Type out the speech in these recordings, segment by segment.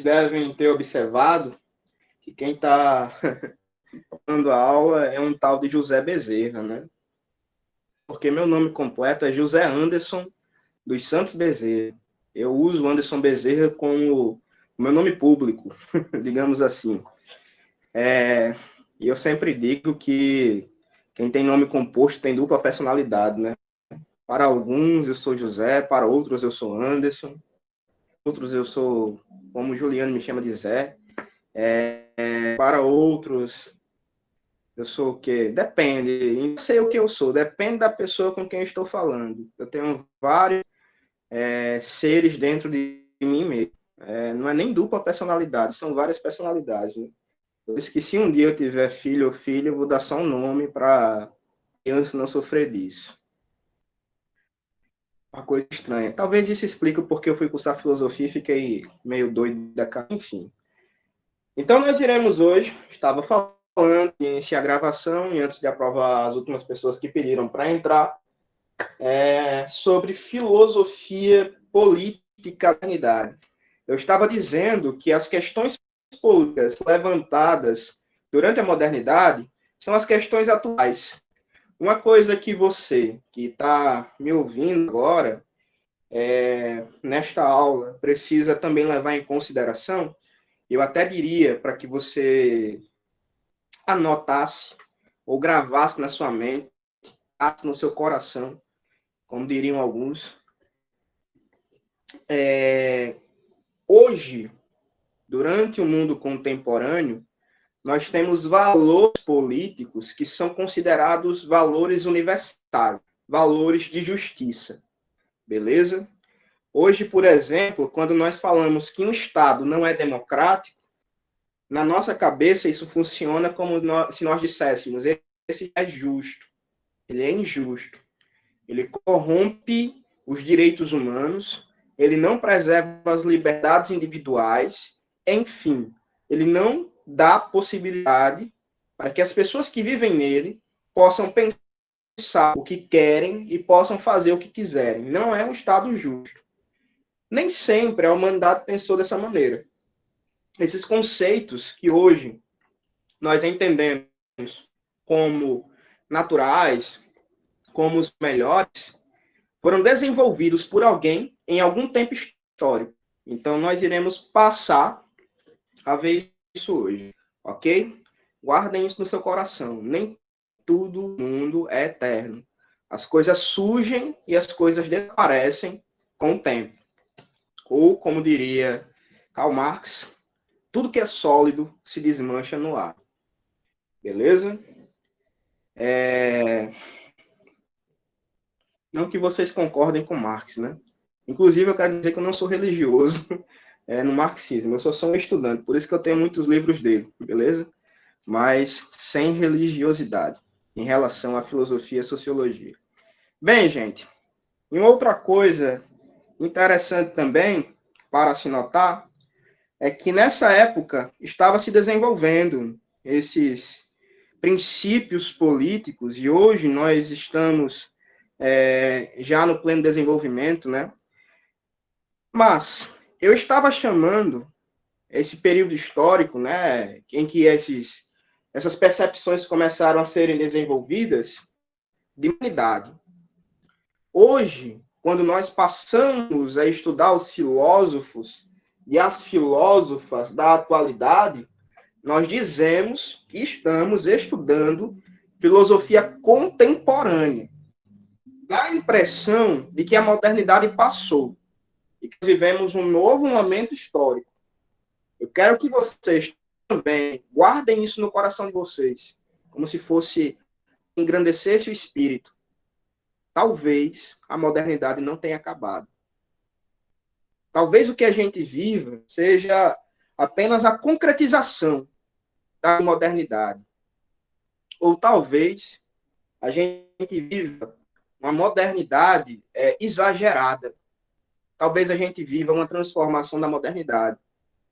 devem ter observado que quem está dando a aula é um tal de José Bezerra, né? Porque meu nome completo é José Anderson dos Santos Bezerra. Eu uso Anderson Bezerra como o meu nome público, digamos assim. E eu sempre digo que quem tem nome composto tem dupla personalidade, né? Para alguns eu sou José, para outros eu sou Anderson, outros eu sou, como o Juliano me chama de Zé. Para outros eu sou o quê? Depende, não sei o que eu sou, depende da pessoa com quem eu estou falando. Eu tenho vários seres dentro de mim mesmo. Não é nem dupla personalidade, são várias personalidades, né? Por isso que se um dia eu tiver filho ou filha, eu vou dar só um nome para criança não sofrer disso. Uma coisa estranha. Talvez isso explique o porquê eu fui cursar filosofia e fiquei meio doido da cara, enfim. Então nós iremos hoje, estava falando, iniciar a gravação, e antes de aprovar as últimas pessoas que pediram para entrar, sobre filosofia política da humanidade. Eu estava dizendo que as questões políticas levantadas durante a modernidade são as questões atuais. Uma coisa que você, que está me ouvindo agora, nesta aula, precisa também levar em consideração, eu até diria para que você anotasse ou gravasse na sua mente, no seu coração, como diriam alguns. Hoje, durante o mundo contemporâneo, nós temos valores políticos que são considerados valores universais, valores de justiça, beleza? Hoje, por exemplo, quando nós falamos que um Estado não é democrático, na nossa cabeça isso funciona como se nós disséssemos, esse é justo, ele é injusto, ele corrompe os direitos humanos, ele não preserva as liberdades individuais, enfim, ele não dá possibilidade para que as pessoas que vivem nele possam pensar o que querem e possam fazer o que quiserem. Não é um Estado justo. Nem sempre a humanidade pensou dessa maneira. Esses conceitos que hoje nós entendemos como naturais, como os melhores, foram desenvolvidos por alguém em algum tempo histórico. Então, nós iremos passar a ver isso hoje, ok? Guardem isso no seu coração. Nem tudo no mundo é eterno. As coisas surgem e as coisas desaparecem com o tempo. Ou, como diria Karl Marx, tudo que é sólido se desmancha no ar. Beleza? Não que vocês concordem com Marx, né? Inclusive, eu quero dizer que eu não sou religioso no marxismo. Eu sou um estudante, por isso que eu tenho muitos livros dele, beleza? Mas sem religiosidade em relação à filosofia e sociologia. Bem, gente, e uma outra coisa interessante também para se notar é que nessa época estava se desenvolvendo esses princípios políticos e hoje nós estamos já no pleno desenvolvimento, né? Mas eu estava chamando esse período histórico, né, em que essas percepções começaram a serem desenvolvidas, de humanidade. Hoje, quando nós passamos a estudar os filósofos e as filósofas da atualidade, nós dizemos que estamos estudando filosofia contemporânea. Dá a impressão de que a modernidade passou e que vivemos um novo momento histórico. Eu quero que vocês também guardem isso no coração de vocês, como se fosse engrandecesse o espírito. Talvez a modernidade não tenha acabado. Talvez o que a gente viva seja apenas a concretização da modernidade. Ou talvez a gente viva uma modernidade exagerada. Talvez a gente viva uma transformação da modernidade.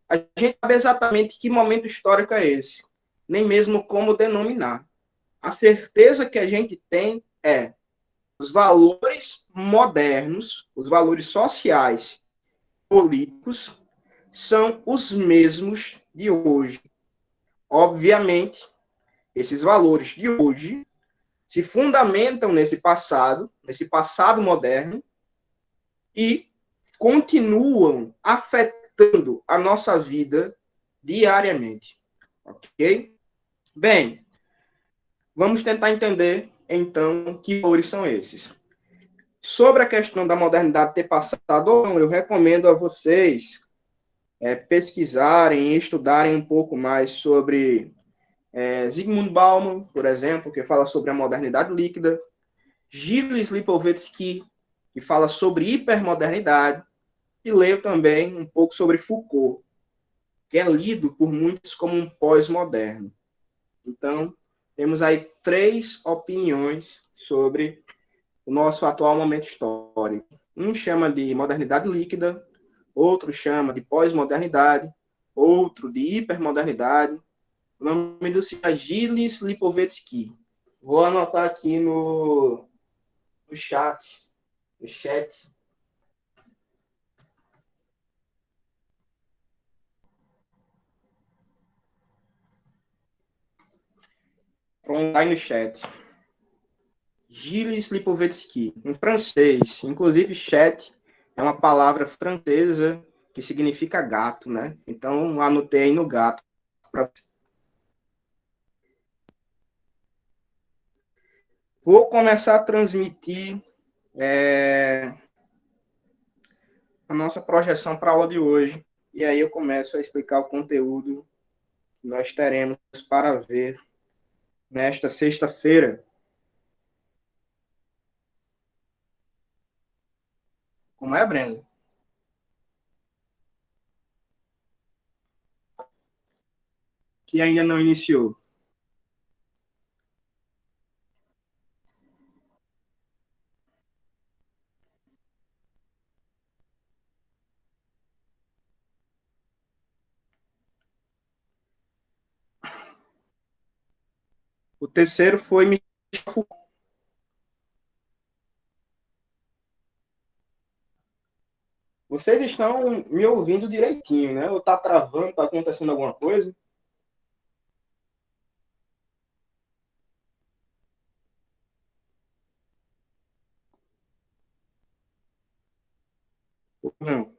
A gente sabe exatamente que momento histórico é esse, nem mesmo como denominar. A certeza que a gente tem é os valores modernos, os valores sociais, políticos, são os mesmos de hoje. Obviamente, esses valores de hoje se fundamentam nesse passado moderno, e continuam afetando a nossa vida diariamente. Ok? Bem, vamos tentar entender, então, que valores são esses. Sobre a questão da modernidade ter passado ou não, eu recomendo a vocês pesquisarem e estudarem um pouco mais sobre Zygmunt Bauman, por exemplo, que fala sobre a modernidade líquida, Gilles Lipovetsky, que fala sobre hipermodernidade, e leio também um pouco sobre Foucault, que é lido por muitos como um pós-moderno. Então, temos aí 3 opiniões sobre o nosso atual momento histórico. Um chama de modernidade líquida, outro chama de pós-modernidade, outro de hipermodernidade. O nome do cientista é Gilles Lipovetsky. Vou anotar aqui no chat. No chat. Pronto, aí no chat. Gilles Lipovetsky, um francês. Inclusive, chat é uma palavra francesa que significa gato, né? Então, anotei aí no gato. Vou começar a transmitir a nossa projeção para a aula de hoje. E aí eu começo a explicar o conteúdo que nós teremos para ver nesta sexta-feira. Como é, Breno? Que ainda não iniciou. O terceiro foi Michel Foucault. Vocês estão me ouvindo direitinho, né? Ou está travando, está acontecendo alguma coisa? Não.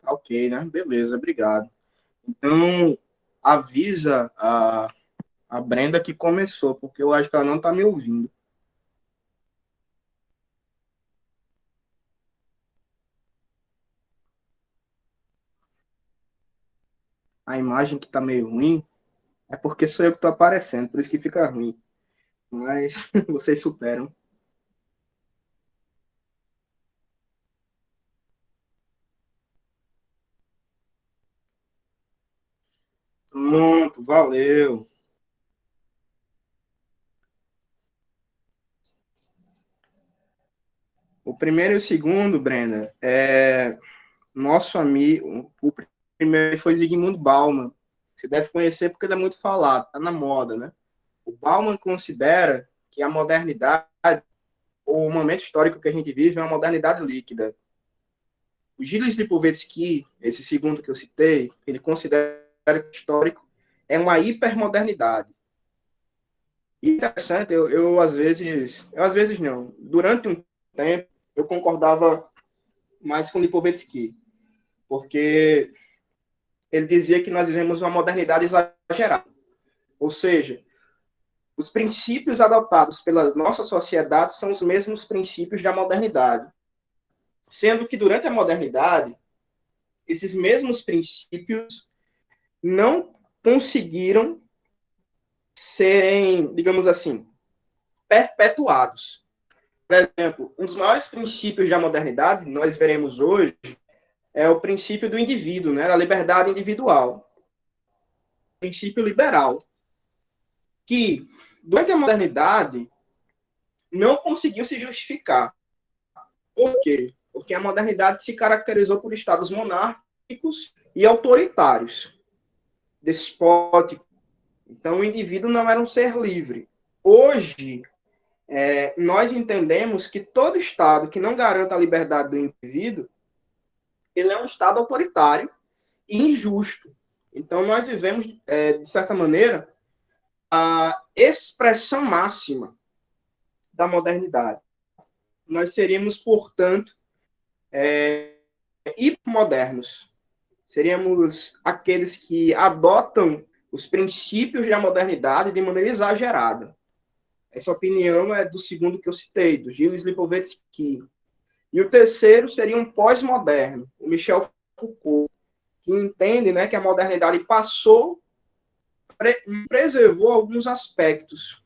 Tá ok, né? Beleza, obrigado. Então, avisa a Brenda que começou, porque eu acho que ela não está me ouvindo. A imagem que está meio ruim é porque sou eu que estou aparecendo, por isso que fica ruim. Mas vocês superam. Pronto, valeu. O primeiro e o segundo, Brenda, nosso amigo. O primeiro foi Zygmunt Bauman. Você deve conhecer porque ele é muito falado, está na moda, né? O Bauman considera que a modernidade, ou o momento histórico que a gente vive, é uma modernidade líquida. O Gilles Lipovetsky, esse segundo que eu citei, ele considera que o histórico é uma hipermodernidade. E interessante, eu às vezes não, durante um tempo, eu concordava mais com Lipovetsky, porque ele dizia que nós vivemos uma modernidade exagerada. Ou seja, os princípios adotados pela nossa sociedade são os mesmos princípios da modernidade. Sendo que durante a modernidade, esses mesmos princípios não conseguiram serem, digamos assim, perpetuados. Por exemplo, um dos maiores princípios da modernidade, nós veremos hoje, é o princípio do indivíduo, né, da liberdade individual. O princípio liberal, que durante a modernidade não conseguiu se justificar. Por quê? Porque a modernidade se caracterizou por estados monárquicos e autoritários, despóticos, Então, o indivíduo não era um ser livre. Hoje, nós entendemos que todo Estado que não garanta a liberdade do indivíduo, ele é um Estado autoritário e injusto. Então, nós vivemos, de certa maneira, a expressão máxima da modernidade. Nós seríamos, portanto, hipermodernos. Seríamos aqueles que adotam os princípios da modernidade de maneira exagerada. Essa opinião é do segundo que eu citei, do Gilles Lipovetsky. E o terceiro seria um pós-moderno, o Michel Foucault, que entende, né, que a modernidade passou e preservou alguns aspectos.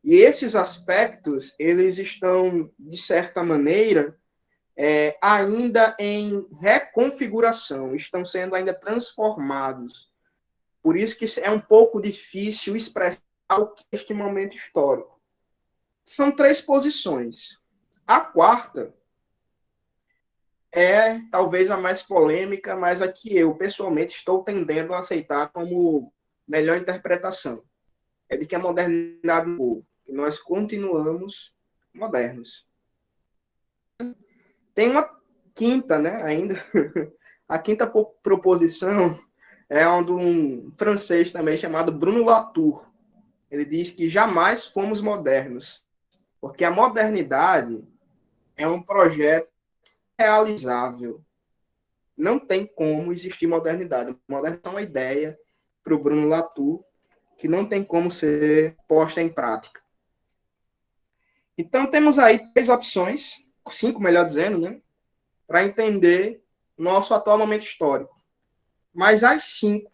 E esses aspectos, eles estão, de certa maneira, ainda em reconfiguração, estão sendo ainda transformados. Por isso que é um pouco difícil expressar o que é este momento histórico. São três posições. A quarta é talvez a mais polêmica, mas a que eu, pessoalmente, estou tendendo a aceitar como melhor interpretação. É de que a modernidade mudou, que nós continuamos modernos. Tem uma quinta, né, ainda. A quinta proposição é de um francês também chamado Bruno Latour. Ele diz que jamais fomos modernos, porque a modernidade é um projeto realizável. Não tem como existir modernidade. Modernidade é uma ideia para o Bruno Latour que não tem como ser posta em prática. Então, temos aí três opções, cinco, melhor dizendo, né, para entender nosso atual momento histórico. Mas as cinco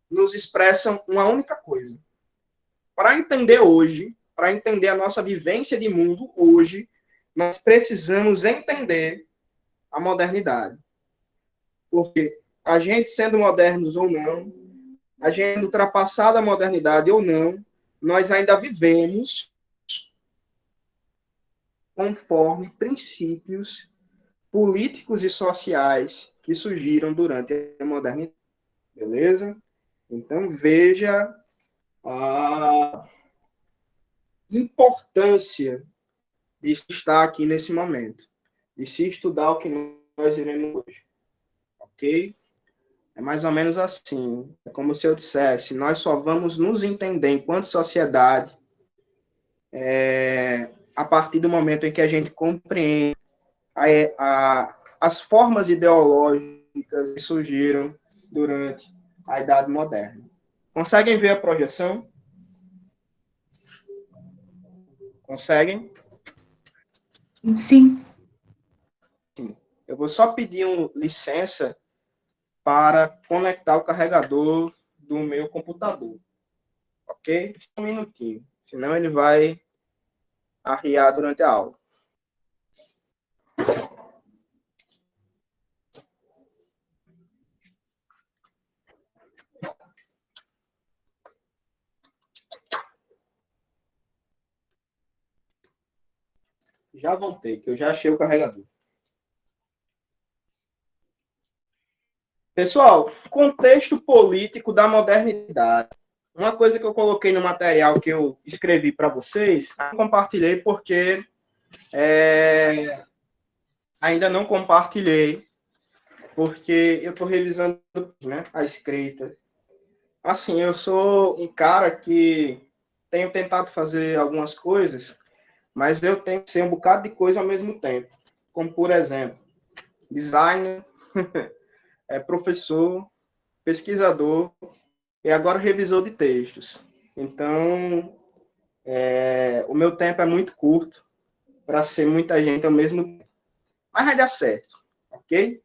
nos expressam uma única coisa. Para entender hoje, para entender a nossa vivência de mundo hoje, nós precisamos entender a modernidade. Porque a gente sendo modernos ou não, a gente ultrapassada a modernidade ou não, nós ainda vivemos conforme princípios políticos e sociais que surgiram durante a modernidade. Beleza? Então, veja a importância de estar aqui nesse momento, de se estudar o que nós iremos hoje. Ok? É mais ou menos assim. É como se eu dissesse, nós só vamos nos entender enquanto sociedade a partir do momento em que a gente compreende as formas ideológicas que surgiram durante a Idade Moderna. Conseguem ver a projeção? Conseguem? Sim. Eu vou só pedir licença para conectar o carregador do meu computador. Ok? Um minutinho. Senão ele vai arriar durante a aula. Já voltei, que eu já achei o carregador. Pessoal, contexto político da modernidade. Uma coisa que eu coloquei no material que eu escrevi para vocês, eu compartilhei porque ainda não compartilhei, porque eu estou revisando, né, a escrita. Assim, eu sou um cara que tenho tentado fazer algumas coisas, mas eu tenho que ser um bocado de coisa ao mesmo tempo. Como, por exemplo, designer, professor, pesquisador e agora revisor de textos. Então, o meu tempo é muito curto para ser muita gente ao mesmo tempo. Mas vai dar certo, ok?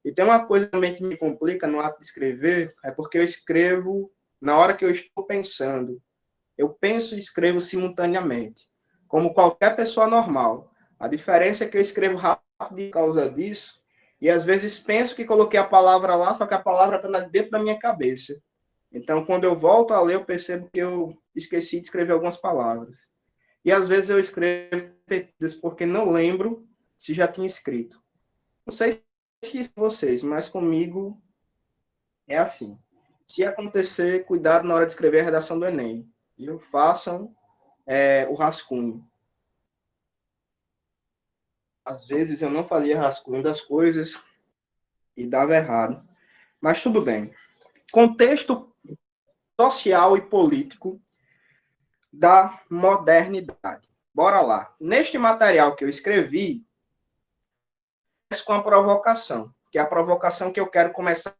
E tem uma coisa também que me complica no ato de escrever, é porque eu escrevo na hora que eu estou pensando. Eu penso e escrevo simultaneamente, como qualquer pessoa normal. A diferença é que eu escrevo rápido por causa disso, e às vezes penso que coloquei a palavra lá, só que a palavra está dentro da minha cabeça. Então, quando eu volto a ler, eu percebo que eu esqueci de escrever algumas palavras. E às vezes eu escrevo porque não lembro se já tinha escrito. Não sei se vocês, mas comigo é assim. Se acontecer, cuidado na hora de escrever a redação do Enem. Viu? Façam o rascunho. Às vezes eu não fazia rascunho das coisas e dava errado. Mas tudo bem. Contexto social e político da modernidade. Bora lá. Neste material que eu escrevi, com a provocação, que é a provocação que eu quero começar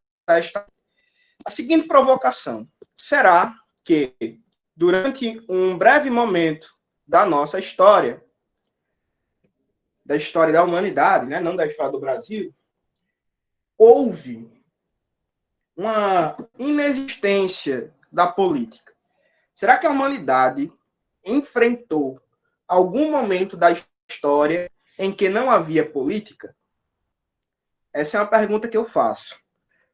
a seguinte provocação. Será que, durante um breve momento da nossa história, da história da humanidade, né, não da história do Brasil, houve uma inexistência da política? Será que a humanidade enfrentou algum momento da história em que não havia política? Essa é uma pergunta que eu faço.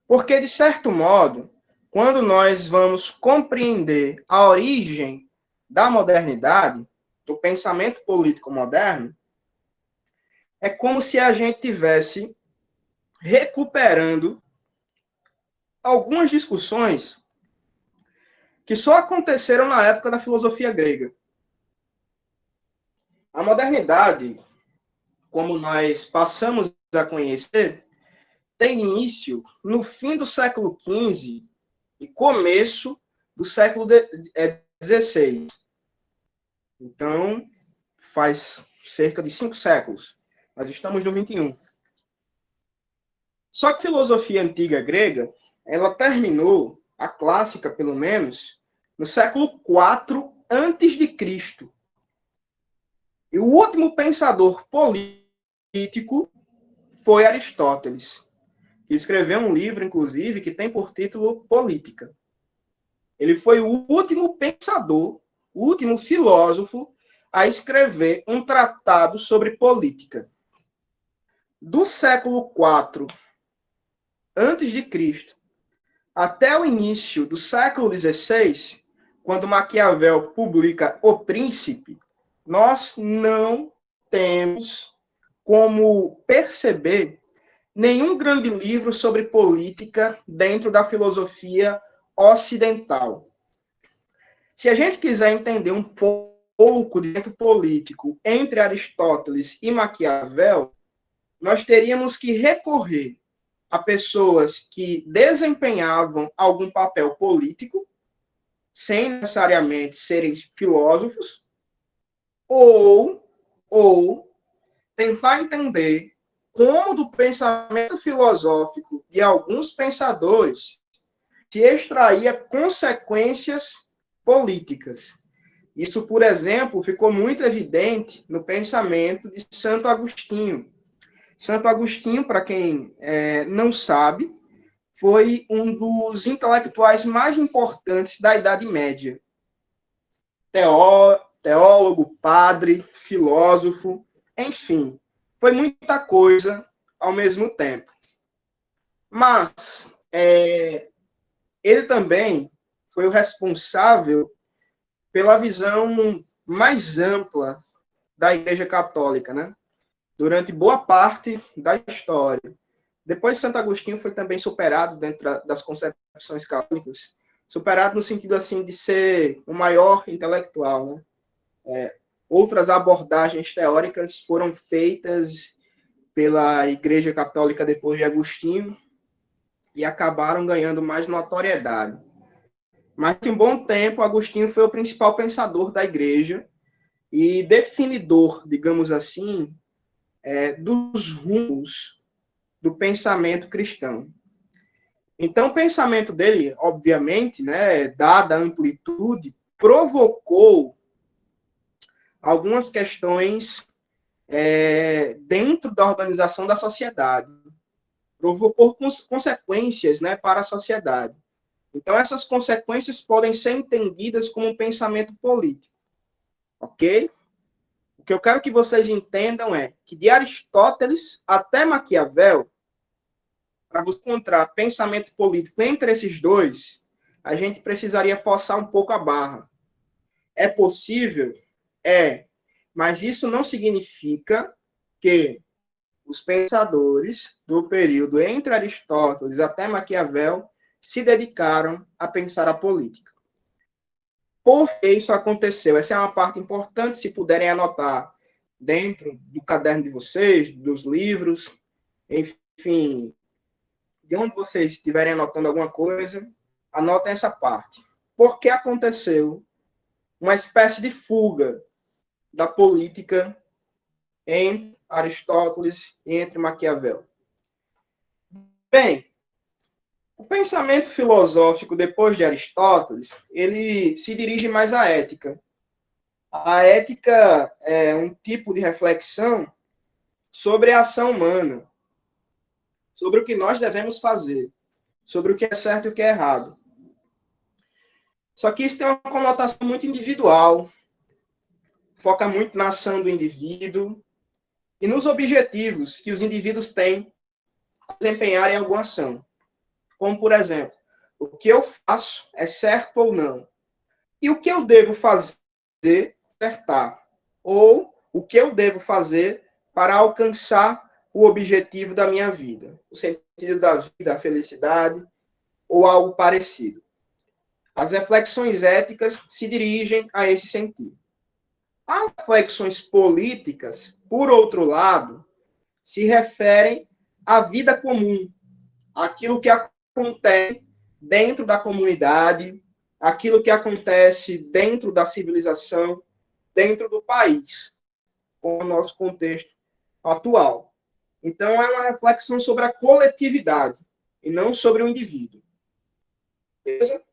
Porque, de certo modo, quando nós vamos compreender a origem da modernidade, do pensamento político moderno, é como se a gente tivesse recuperando algumas discussões que só aconteceram na época da filosofia grega. A modernidade, como nós passamos a conhecer, tem início no fim do século XV e começo do século XVI. Então, faz cerca de 5 séculos. Nós estamos no 21. Só que a filosofia antiga grega, ela terminou, a clássica pelo menos, no século IV antes de Cristo. E o último pensador político foi Aristóteles, que escreveu um livro, inclusive, que tem por título Política. Ele foi o último pensador, o último filósofo a escrever um tratado sobre política. Do século IV antes de Cristo até o início do século XVI, quando Maquiavel publica O Príncipe, nós não temos como perceber nenhum grande livro sobre política dentro da filosofia ocidental. Se a gente quiser entender um pouco de dentro político entre Aristóteles e Maquiavel, nós teríamos que recorrer a pessoas que desempenhavam algum papel político, sem necessariamente serem filósofos, ou tentar entender como do pensamento filosófico de alguns pensadores se extraía consequências políticas. Isso, por exemplo, ficou muito evidente no pensamento de Santo Agostinho. Santo Agostinho, para quem não sabe, foi um dos intelectuais mais importantes da Idade Média. Teólogo, padre, filósofo, enfim, foi muita coisa ao mesmo tempo. Mas ele também foi o responsável pela visão mais ampla da Igreja Católica, né? Durante boa parte da história. Depois, Santo Agostinho foi também superado dentro das concepções católicas, superado no sentido assim de ser o maior intelectual, né? Outras abordagens teóricas foram feitas pela Igreja Católica depois de Agostinho e acabaram ganhando mais notoriedade. Mas, em um bom tempo, Agostinho foi o principal pensador da Igreja e definidor, digamos assim, dos rumos do pensamento cristão. Então, o pensamento dele, obviamente, né, dada a amplitude, provocou algumas questões dentro da organização da sociedade. Provocou consequências, né, para a sociedade. Então, essas consequências podem ser entendidas como um pensamento político. Ok? O que eu quero que vocês entendam é que de Aristóteles até Maquiavel, para encontrar pensamento político entre esses dois, a gente precisaria forçar um pouco a barra. É possível? É. Mas isso não significa que os pensadores do período entre Aristóteles até Maquiavel se dedicaram a pensar a política. Por que isso aconteceu? Essa é uma parte importante, se puderem anotar dentro do caderno de vocês, dos livros, enfim, de onde vocês estiverem anotando alguma coisa, anotem essa parte. Por que aconteceu uma espécie de fuga da política entre Aristóteles e entre Maquiavel? Bem, o pensamento filosófico depois de Aristóteles, ele se dirige mais à ética. A ética é um tipo de reflexão sobre a ação humana, sobre o que nós devemos fazer, sobre o que é certo e o que é errado. Só que isso tem uma conotação muito individual, foca muito na ação do indivíduo e nos objetivos que os indivíduos têm a desempenharem alguma ação. Como, por exemplo, o que eu faço é certo ou não? E o que eu devo fazer acertar? Ou o que eu devo fazer para alcançar o objetivo da minha vida? O sentido da vida, a felicidade ou algo parecido. As reflexões éticas se dirigem a esse sentido. As reflexões políticas, por outro lado, se referem à vida comum, aquilo que acontece dentro da comunidade, aquilo que acontece dentro da civilização, dentro do país, com o nosso contexto atual. Então, é uma reflexão sobre a coletividade e não sobre o indivíduo. Beleza?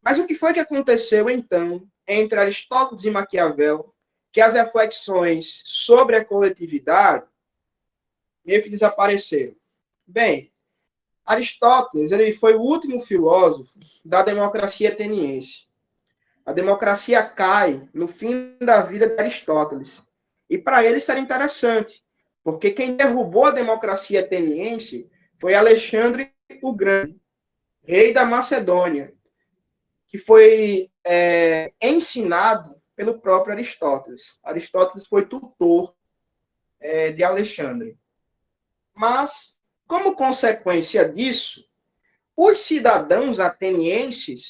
Mas o que foi que aconteceu, então, entre Aristóteles e Maquiavel, que as reflexões sobre a coletividade meio que desapareceram? Bem, Aristóteles ele foi o último filósofo da democracia ateniense. A democracia cai no fim da vida de Aristóteles. E para ele isso era interessante, porque quem derrubou a democracia ateniense foi Alexandre o Grande, rei da Macedônia, que foi ensinado pelo próprio Aristóteles. Aristóteles foi tutor de Alexandre. Mas, como consequência disso, os cidadãos atenienses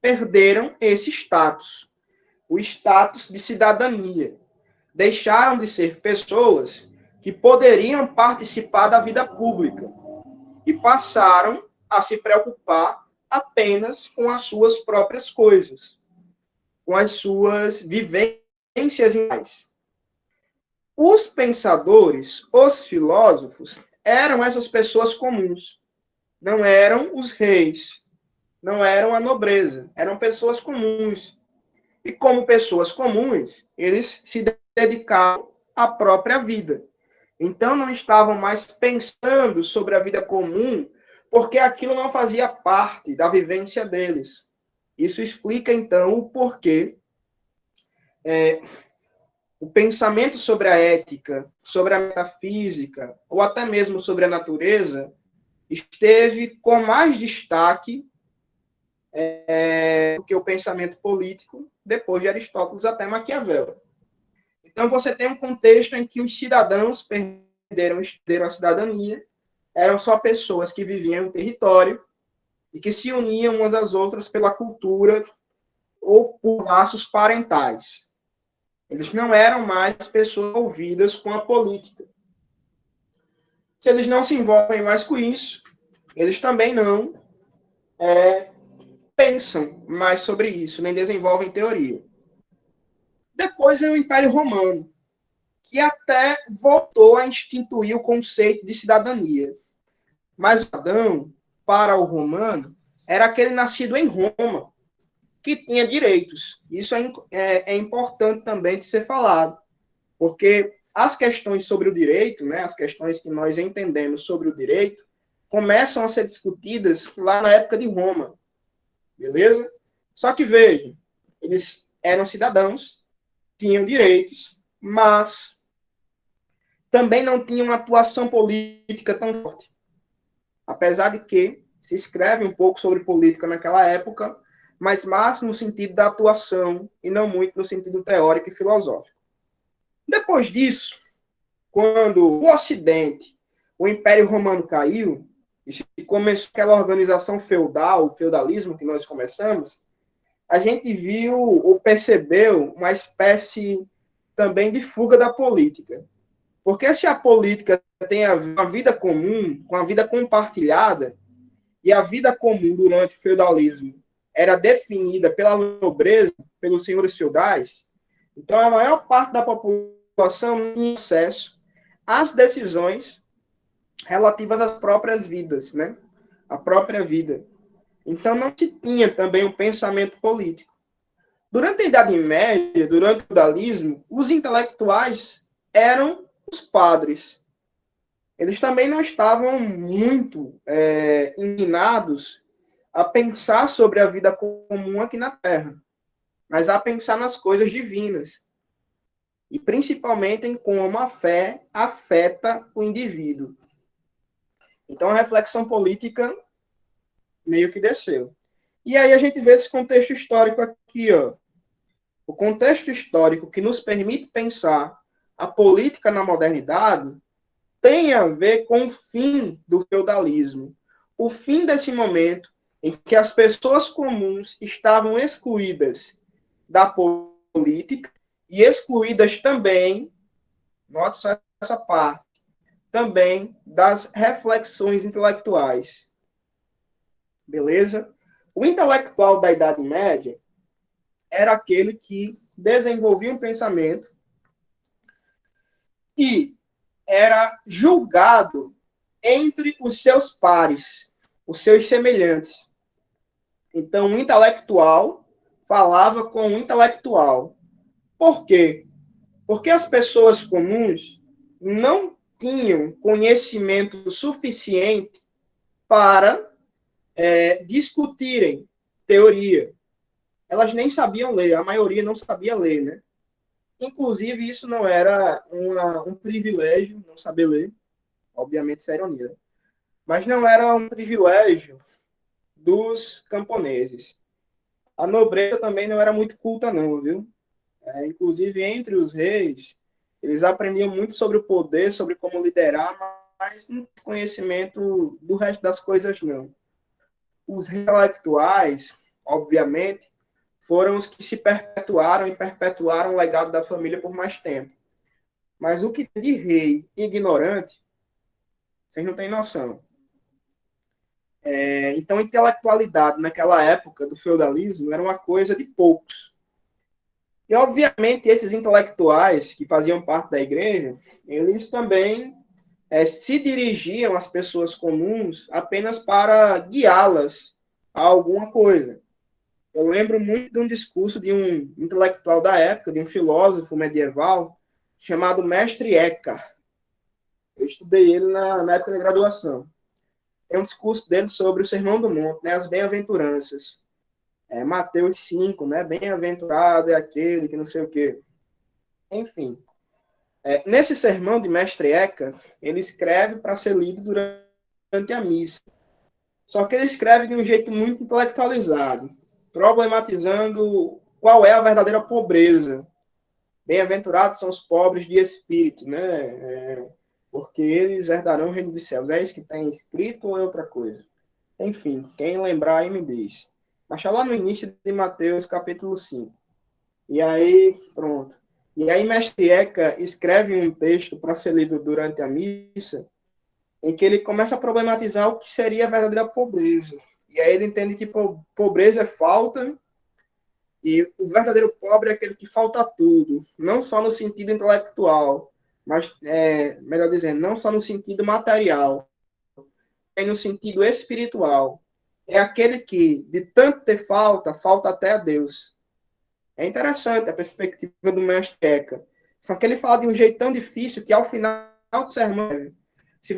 perderam esse status, o status de cidadania. Deixaram de ser pessoas que poderiam participar da vida pública e passaram a se preocupar apenas com as suas próprias coisas, com as suas vivências reais. Os pensadores, os filósofos, eram essas pessoas comuns. Não eram os reis, não eram a nobreza, eram pessoas comuns. E como pessoas comuns, eles se dedicavam à própria vida. Então não estavam mais pensando sobre a vida comum, porque aquilo não fazia parte da vivência deles. Isso explica, então, o porquê o pensamento sobre a ética, sobre a metafísica, ou até mesmo sobre a natureza, esteve com mais destaque do que o pensamento político, depois de Aristóteles até Maquiavel. Então, você tem um contexto em que os cidadãos perderam a cidadania, eram só pessoas que viviam em território e que se uniam umas às outras pela cultura ou por laços parentais. Eles não eram mais pessoas envolvidas com a política. Se eles não se envolvem mais com isso, eles também não pensam mais sobre isso, nem desenvolvem teoria. Depois vem o Império Romano, que até voltou a instituir o conceito de cidadania. Mas o cidadão, para o romano, era aquele nascido em Roma, que tinha direitos. Isso é importante também de ser falado, porque as questões sobre o direito, né, as questões que nós entendemos sobre o direito, começam a ser discutidas lá na época de Roma. Beleza? Só que vejam, eles eram cidadãos, tinham direitos, mas também não tinham uma atuação política tão forte. Apesar de que se escreve um pouco sobre política naquela época, mas mais no sentido da atuação e não muito no sentido teórico e filosófico. Depois disso, quando o Ocidente, o Império Romano caiu, e se começou aquela organização feudal, o feudalismo que nós começamos, a gente viu ou percebeu uma espécie também de fuga da política. Porque se a política tem uma vida comum, com a vida compartilhada, e a vida comum durante o feudalismo era definida pela nobreza, pelos senhores feudais, então a maior parte da população tinha acesso às decisões relativas às próprias vidas, né? A própria vida. Então não se tinha também um pensamento político. Durante a Idade Média, durante o feudalismo, os intelectuais eram os padres. Eles também não estavam muito inclinados a pensar sobre a vida comum aqui na Terra, mas a pensar nas coisas divinas. E principalmente em como a fé afeta o indivíduo. Então a reflexão política meio que desceu. E aí a gente vê esse contexto histórico aqui, ó. O contexto histórico que nos permite pensar a política na modernidade tem a ver com o fim do feudalismo. O fim desse momento em que as pessoas comuns estavam excluídas da política e excluídas também, note só essa parte, também das reflexões intelectuais. Beleza? O intelectual da Idade Média era aquele que desenvolvia um pensamento e era julgado entre os seus pares, os seus semelhantes. Então, o intelectual falava com o intelectual. Por quê? Porque as pessoas comuns não tinham conhecimento suficiente para discutirem teoria. Elas nem sabiam ler, a maioria não sabia ler, né? Inclusive, isso não era um privilégio, não saber ler, obviamente isso é ironia, mas não era um privilégio dos camponeses. A nobreza também não era muito culta, não, viu? Inclusive, entre os reis, eles aprendiam muito sobre o poder, sobre como liderar, mas não tinha conhecimento do resto das coisas, não. Os intelectuais, obviamente, foram os que se perpetuaram e perpetuaram o legado da família por mais tempo. Mas o que tem de rei ignorante, vocês não têm noção. Então, intelectualidade naquela época do feudalismo era uma coisa de poucos. E, obviamente, esses intelectuais que faziam parte da igreja, eles também se dirigiam às pessoas comuns apenas para guiá-las a alguma coisa. Eu lembro muito de um discurso de um intelectual da época, de um filósofo medieval, chamado Mestre Eckhart. Eu estudei ele na época da graduação. Tem um discurso dele sobre o Sermão do Monte, né, as bem-aventuranças. Mateus 5, né, bem-aventurado é aquele que não sei o quê. Enfim, nesse sermão de Mestre Eckhart, ele escreve para ser lido durante a missa. Só que ele escreve de um jeito muito intelectualizado, problematizando qual é a verdadeira pobreza. Bem-aventurados são os pobres de espírito, né? Porque eles herdarão o reino dos céus. É isso que tem escrito ou é outra coisa? Enfim, quem lembrar aí me diz. Mas está lá no início de Mateus, capítulo 5. E aí, pronto. E aí, Mestre Eckhart escreve um texto para ser lido durante a missa, em que ele começa a problematizar o que seria a verdadeira pobreza. E aí ele entende que pobreza é falta, e o verdadeiro pobre é aquele que falta tudo, não só no sentido intelectual, mas, melhor dizendo, não só no sentido material, mas no sentido espiritual. É aquele que, de tanto ter falta, falta até a Deus. É interessante a perspectiva do mestre Eckhart. Só que ele fala de um jeito tão difícil que, ao final do sermão, se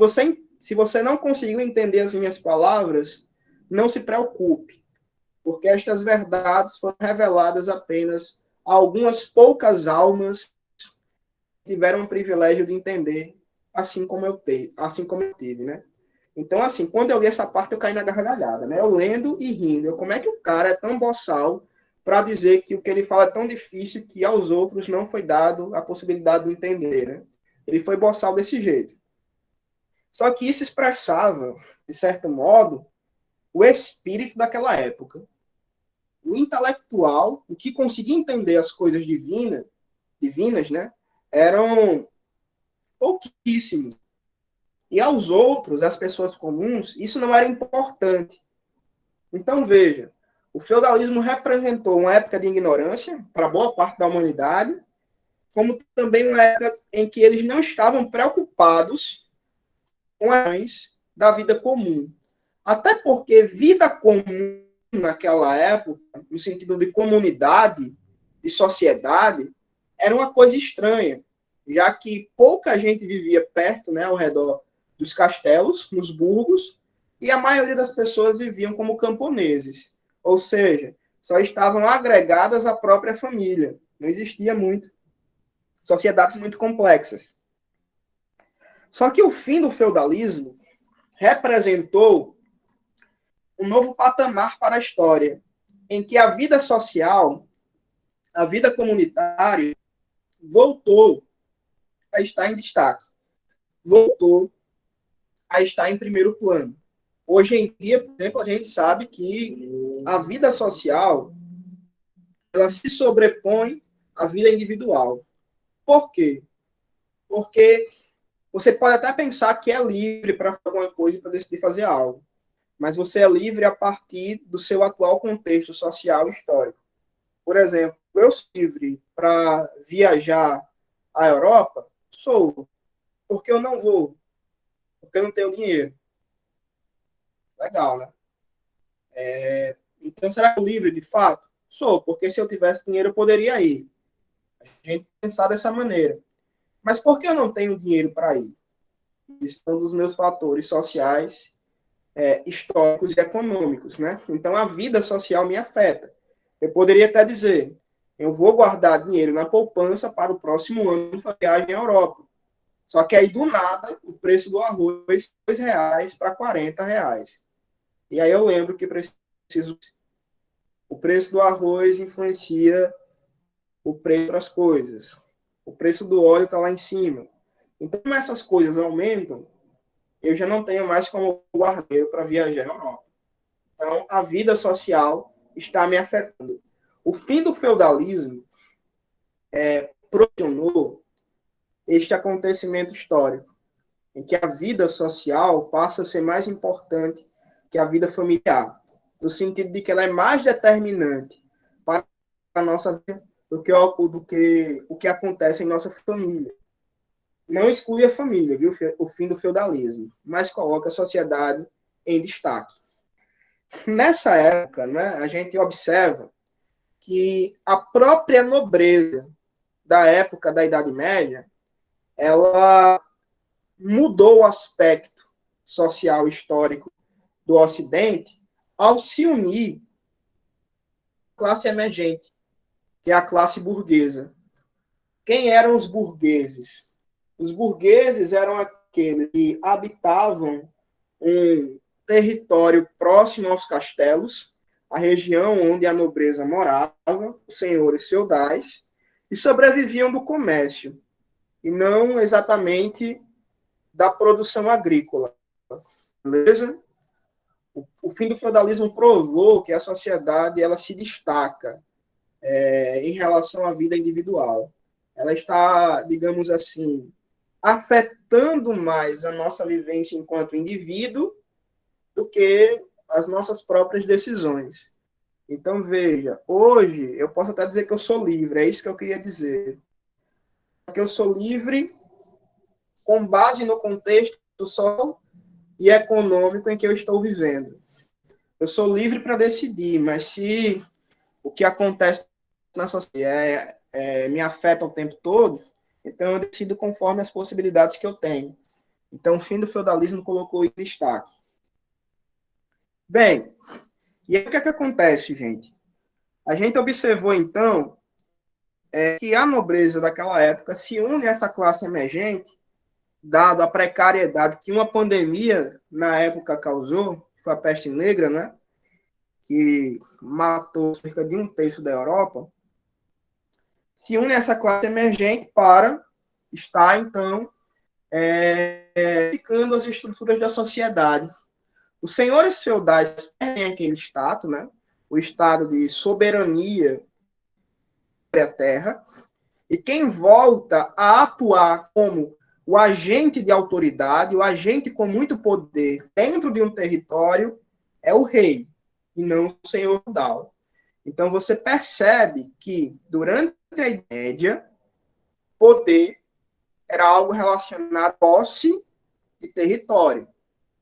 você não conseguiu entender as minhas palavras, não se preocupe, porque estas verdades foram reveladas apenas a algumas poucas almas que tiveram o privilégio de entender, assim como eu tive, né? Então, assim, quando eu li essa parte, eu caí na gargalhada, né? Eu lendo e rindo. Como é que o cara é tão boçal para dizer que o que ele fala é tão difícil que aos outros não foi dado a possibilidade de entender, né? Ele foi boçal desse jeito. Só que isso expressava, de certo modo, o espírito daquela época. O intelectual, o que conseguia entender as coisas divinas, né, eram pouquíssimos. E aos outros, às pessoas comuns, isso não era importante. Então, veja, o feudalismo representou uma época de ignorância para boa parte da humanidade, como também uma época em que eles não estavam preocupados com as da vida comum. Até porque vida comum naquela época, no sentido de comunidade, de sociedade, era uma coisa estranha, já que pouca gente vivia perto, né, ao redor dos castelos, nos burgos, e a maioria das pessoas viviam como camponeses, ou seja, só estavam agregadas à própria família. Não existia muito sociedades muito complexas. Só que o fim do feudalismo representou um novo patamar para a história, em que a vida social, a vida comunitária, voltou a estar em destaque, voltou a estar em primeiro plano. Hoje em dia, por exemplo, a gente sabe que a vida social ela se sobrepõe à vida individual. Por quê? Porque você pode até pensar que é livre para fazer alguma coisa e para decidir fazer algo, mas você é livre a partir do seu atual contexto social e histórico. Por exemplo, eu sou livre para viajar à Europa? Sou. Porque eu não vou? Porque eu não tenho dinheiro. Legal, né? Então, será que eu sou livre de fato? Sou, porque se eu tivesse dinheiro eu poderia ir. A gente pensar dessa maneira. Mas por que eu não tenho dinheiro para ir? Isso é um dos meus fatores sociais, históricos e econômicos, né? Então, a vida social me afeta. Eu poderia até dizer, eu vou guardar dinheiro na poupança para o próximo ano para viagem à Europa. Só que aí, do nada, o preço do arroz R$ 2 para R$ 40. E aí eu lembro que preciso. O preço do arroz influencia o preço das coisas. O preço do óleo está lá em cima. Então, como essas coisas aumentam, eu já não tenho mais como guardar para viajar à Europa. Então, a vida social está me afetando. O fim do feudalismo proporcionou este acontecimento histórico, em que a vida social passa a ser mais importante que a vida familiar, no sentido de que ela é mais determinante para a nossa vida do que o que acontece em nossa família. Não exclui a família, viu? O fim do feudalismo, mas coloca a sociedade em destaque. Nessa época, né, a gente observa que a própria nobreza da época da Idade Média, ela mudou o aspecto social histórico do Ocidente ao se unir à classe emergente, que é a classe burguesa. Quem eram os burgueses? Os burgueses eram aqueles que habitavam um território próximo aos castelos, a região onde a nobreza morava, os senhores feudais, e sobreviviam do comércio, e não exatamente da produção agrícola. Beleza? O fim do feudalismo provou que a sociedade ela se destaca em relação à vida individual. Ela está, digamos assim, afetando mais a nossa vivência enquanto indivíduo do que as nossas próprias decisões. Então, veja, hoje eu posso até dizer que eu sou livre, é isso que eu queria dizer. Que eu sou livre com base no contexto social e econômico em que eu estou vivendo. Eu sou livre para decidir, mas se o que acontece na sociedade me afeta o tempo todo, então eu decido conforme as possibilidades que eu tenho. Então, o fim do feudalismo colocou em destaque. Bem, e aí o que é que acontece, gente? A gente observou, então, que a nobreza daquela época se une a essa classe emergente, dado a precariedade que uma pandemia, na época, causou, que foi a peste negra, né? Que matou cerca de 1/3 da Europa, se une a essa classe emergente para estar, então, ficando as estruturas da sociedade. Os senhores feudais têm aquele status, né? O estado de soberania sobre a terra, e quem volta a atuar como o agente de autoridade, o agente com muito poder dentro de um território, é o rei, e não o senhor feudal. Então, você percebe que, durante a Idade Média, poder era algo relacionado à posse de território,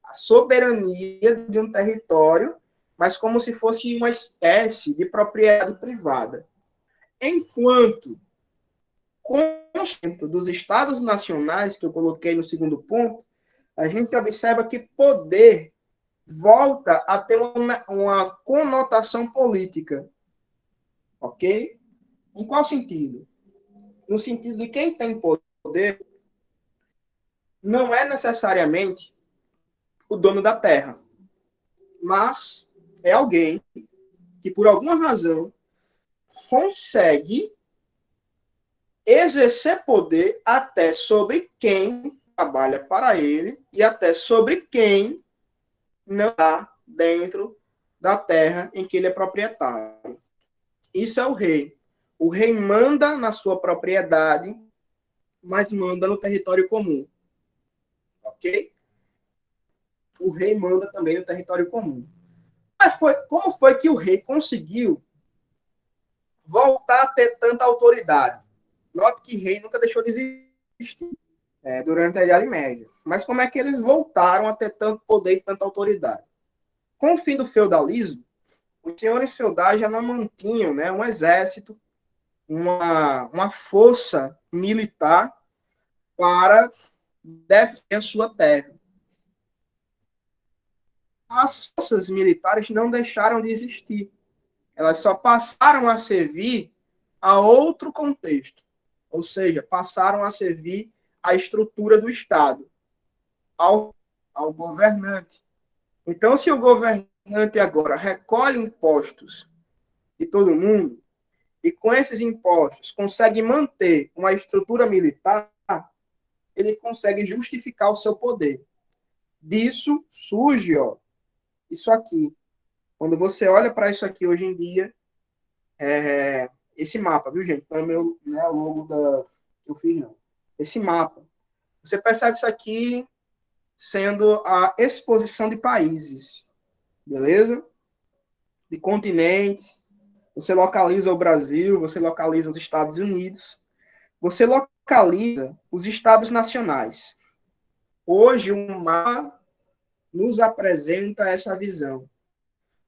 a soberania de um território, mas como se fosse uma espécie de propriedade privada. Enquanto, com o conceito dos estados nacionais, que eu coloquei no segundo ponto, a gente observa que poder volta a ter uma conotação política. Ok? Em qual sentido? No sentido de quem tem poder não é necessariamente o dono da terra, mas é alguém que, por alguma razão, consegue exercer poder até sobre quem trabalha para ele e até sobre quem não está dentro da terra em que ele é proprietário. Isso é o rei. O rei manda na sua propriedade, mas manda no território comum. Ok? O rei manda também no território comum. Mas como foi que o rei conseguiu voltar a ter tanta autoridade? Note que rei nunca deixou de existir durante a Idade Média. Mas como é que eles voltaram a ter tanto poder e tanta autoridade? Com o fim do feudalismo, os senhores feudais já não mantinham, né, um exército, uma força militar para defender a sua terra. As forças militares não deixaram de existir. Elas só passaram a servir a outro contexto. Ou seja, passaram a servir à estrutura do Estado, ao governante. Então, se o governante agora recolhe impostos de todo mundo, e com esses impostos consegue manter uma estrutura militar, ele consegue justificar o seu poder. Disso surge, isso aqui. Quando você olha para isso aqui hoje em dia, esse mapa, viu, gente? Não é meu, não é o logo que eu fiz, não. Esse mapa. Você percebe isso aqui sendo a exposição de países, beleza? De continentes. Você localiza o Brasil, você localiza os Estados Unidos, você localiza os estados nacionais. Hoje, o mapa nos apresenta essa visão.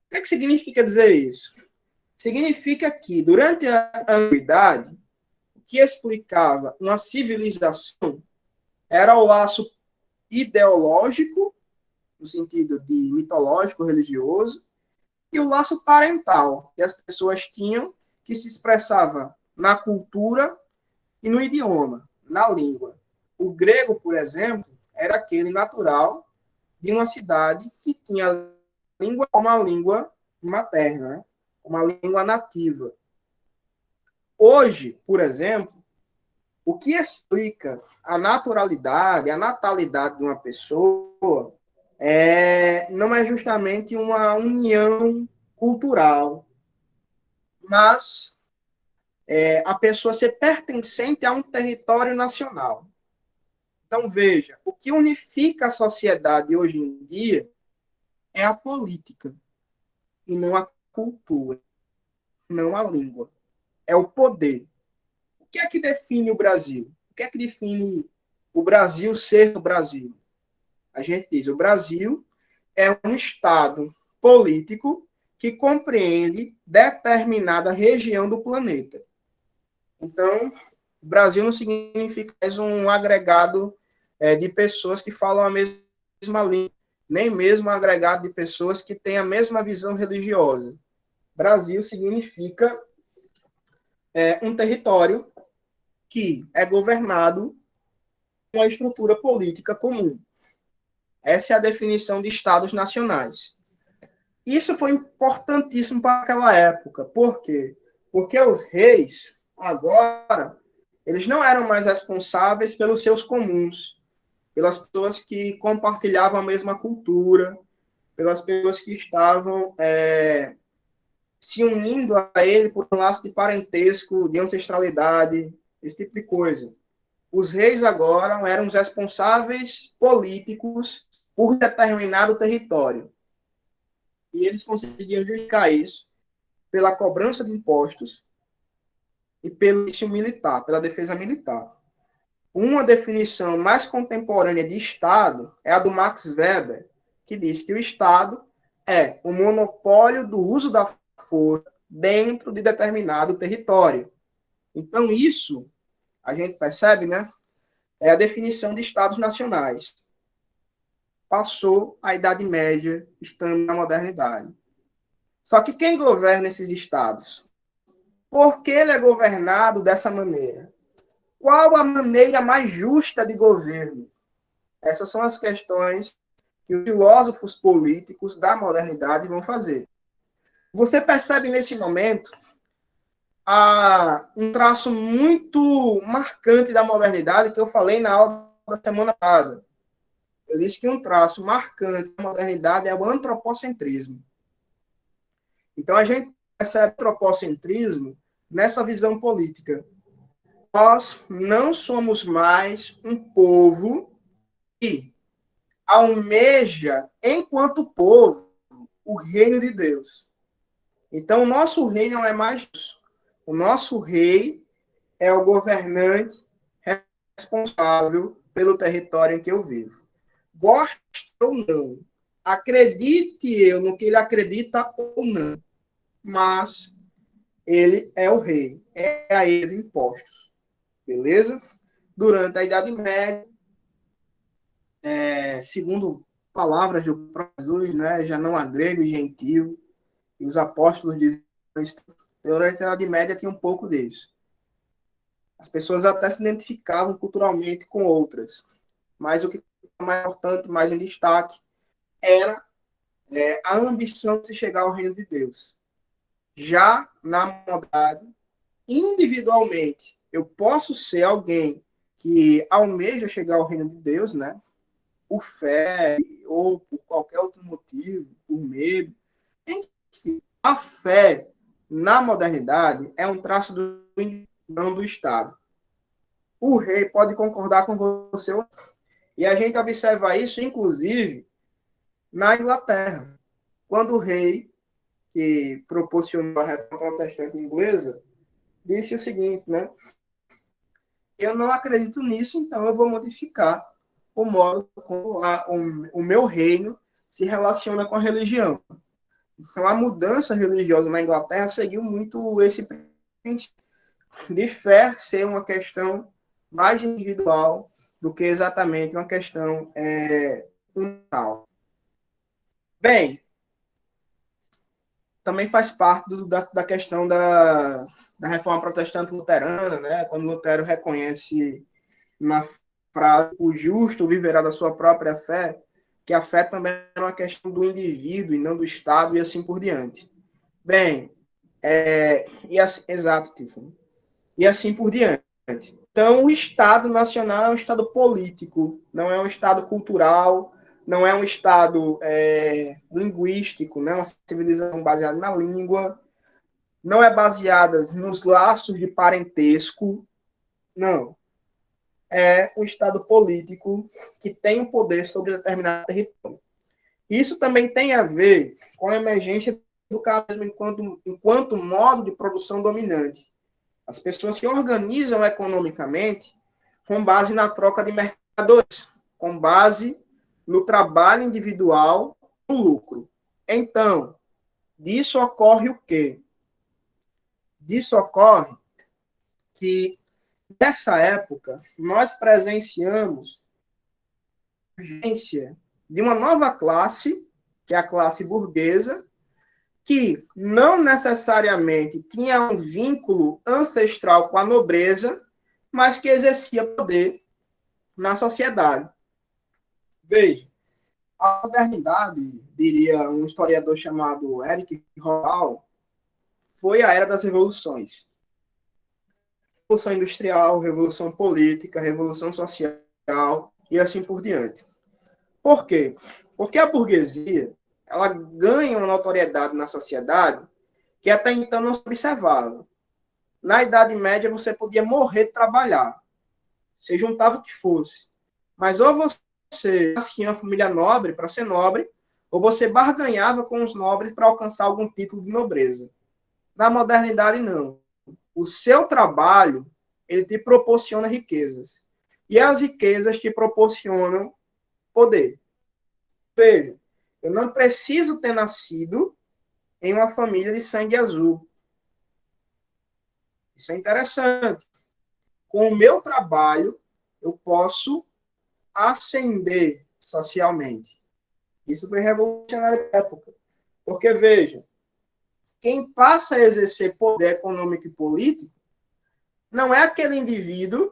O que significa dizer isso? Significa que, durante a antiguidade, o que explicava uma civilização era o laço ideológico, no sentido de mitológico, religioso, e o laço parental, que as pessoas tinham, que se expressava na cultura e no idioma, na língua. O grego, por exemplo, era aquele natural de uma cidade que tinha a língua como a língua materna, né? Uma língua nativa. Hoje, por exemplo, o que explica a naturalidade, a natalidade de uma pessoa não é justamente uma união cultural, mas a pessoa ser pertencente a um território nacional. Então, veja, o que unifica a sociedade hoje em dia é a política, e não a cultura, não a língua. É o poder. O que é que define o Brasil? O que é que define o Brasil ser o Brasil? A gente diz, o Brasil é um Estado político que compreende determinada região do planeta. Então, o Brasil não significa mais um agregado de pessoas que falam a mesma língua, nem mesmo um agregado de pessoas que têm a mesma visão religiosa. Brasil significa um território que é governado com uma estrutura política comum. Essa é a definição de estados nacionais. Isso foi importantíssimo para aquela época. Por quê? Porque os reis, agora, eles não eram mais responsáveis pelos seus comuns, pelas pessoas que compartilhavam a mesma cultura, pelas pessoas que estavam se unindo a ele por um laço de parentesco, de ancestralidade, esse tipo de coisa. Os reis agora eram os responsáveis políticos por determinado território. E eles conseguiam justificar isso pela cobrança de impostos e pelo eixo militar, pela defesa militar. Uma definição mais contemporânea de Estado é a do Max Weber, que diz que o Estado é o monopólio do uso da força dentro de determinado território. Então, isso, a gente percebe, né? É a definição de Estados nacionais. Passou a Idade Média, estamos na modernidade. Só que quem governa esses estados? Por que ele é governado dessa maneira? Qual a maneira mais justa de governo? Essas são as questões que os filósofos políticos da modernidade vão fazer. Você percebe nesse momento um traço muito marcante da modernidade que eu falei na aula da semana passada. Eu disse que um traço marcante da modernidade é o antropocentrismo. Então, a gente percebe o antropocentrismo nessa visão política. Nós não somos mais um povo que almeja, enquanto povo, o reino de Deus. Então, o nosso rei não é mais isso. O nosso rei é o governante responsável pelo território em que eu vivo. Goste ou não, acredite eu no que ele acredita ou não, mas ele é o rei, é a ele impostos, beleza? Durante a Idade Média, segundo palavras do próprio Jesus, né, já não há grego e gentil, e os apóstolos diziam isso, durante a Idade Média tinha um pouco disso. As pessoas até se identificavam culturalmente com outras, mas o que era mais importante, mais em destaque, era a ambição de se chegar ao reino de Deus. Já na modernidade, individualmente, eu posso ser alguém que almeja chegar ao reino de Deus, né? Por fé ou por qualquer outro motivo, por medo. Enfim, a fé na modernidade é um traço do indivíduo, não do Estado. O rei pode concordar com você, e a gente observa isso, inclusive, na Inglaterra, quando o rei, que proporcionou a reforma protestante inglesa, disse o seguinte, né? Eu não acredito nisso, então eu vou modificar o modo como o meu reino se relaciona com a religião. Então, a mudança religiosa na Inglaterra seguiu muito esse princípio de fé ser uma questão mais individual do que exatamente uma questão universal. Bem, também faz parte da questão da reforma protestante luterana, né? Quando Lutero reconhece na frase o justo viverá da sua própria fé, que a fé também é uma questão do indivíduo e não do Estado e assim por diante. Bem, exato, Tiffany. E assim por diante. Então, o Estado nacional é um Estado político, não é um Estado cultural, não é um Estado linguístico, não é uma civilização baseada na língua, não é baseada nos laços de parentesco, não. É um Estado político que tem um poder sobre determinado território. Isso também tem a ver com a emergência do capitalismo enquanto modo de produção dominante. As pessoas se organizam economicamente com base na troca de mercadores, com base no trabalho individual, no lucro. Então, disso ocorre o quê? Disso ocorre que, nessa época, nós presenciamos a emergência de uma nova classe, que é a classe burguesa, que não necessariamente tinha um vínculo ancestral com a nobreza, mas que exercia poder na sociedade. Veja, a modernidade, diria um historiador chamado Eric Hobsbawm, foi a era das revoluções. Revolução industrial, revolução política, revolução social, e assim por diante. Por quê? Porque a burguesia, ela ganha uma notoriedade na sociedade que até então não se observava. Na Idade Média, você podia morrer de trabalhar. Você juntava o que fosse. Mas ou você tinha uma família nobre para ser nobre, ou você barganhava com os nobres para alcançar algum título de nobreza. Na modernidade, não. O seu trabalho, ele te proporciona riquezas. E as riquezas te proporcionam poder. Veja, eu não preciso ter nascido em uma família de sangue azul. Isso é interessante. Com o meu trabalho, eu posso ascender socialmente. Isso foi revolucionário na época. Porque, veja, quem passa a exercer poder econômico e político não é aquele indivíduo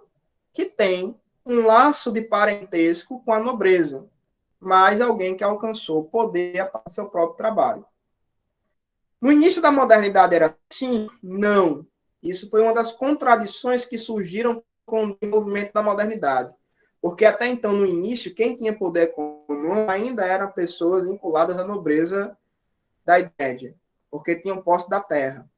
que tem um laço de parentesco com a nobreza, mas alguém que alcançou poder a partir do seu próprio trabalho. No início da modernidade era assim? Não. Isso foi uma das contradições que surgiram com o desenvolvimento da modernidade. Porque até então, no início, quem tinha poder econômico ainda eram pessoas vinculadas à nobreza da Idade Média, porque tinham posse da terra.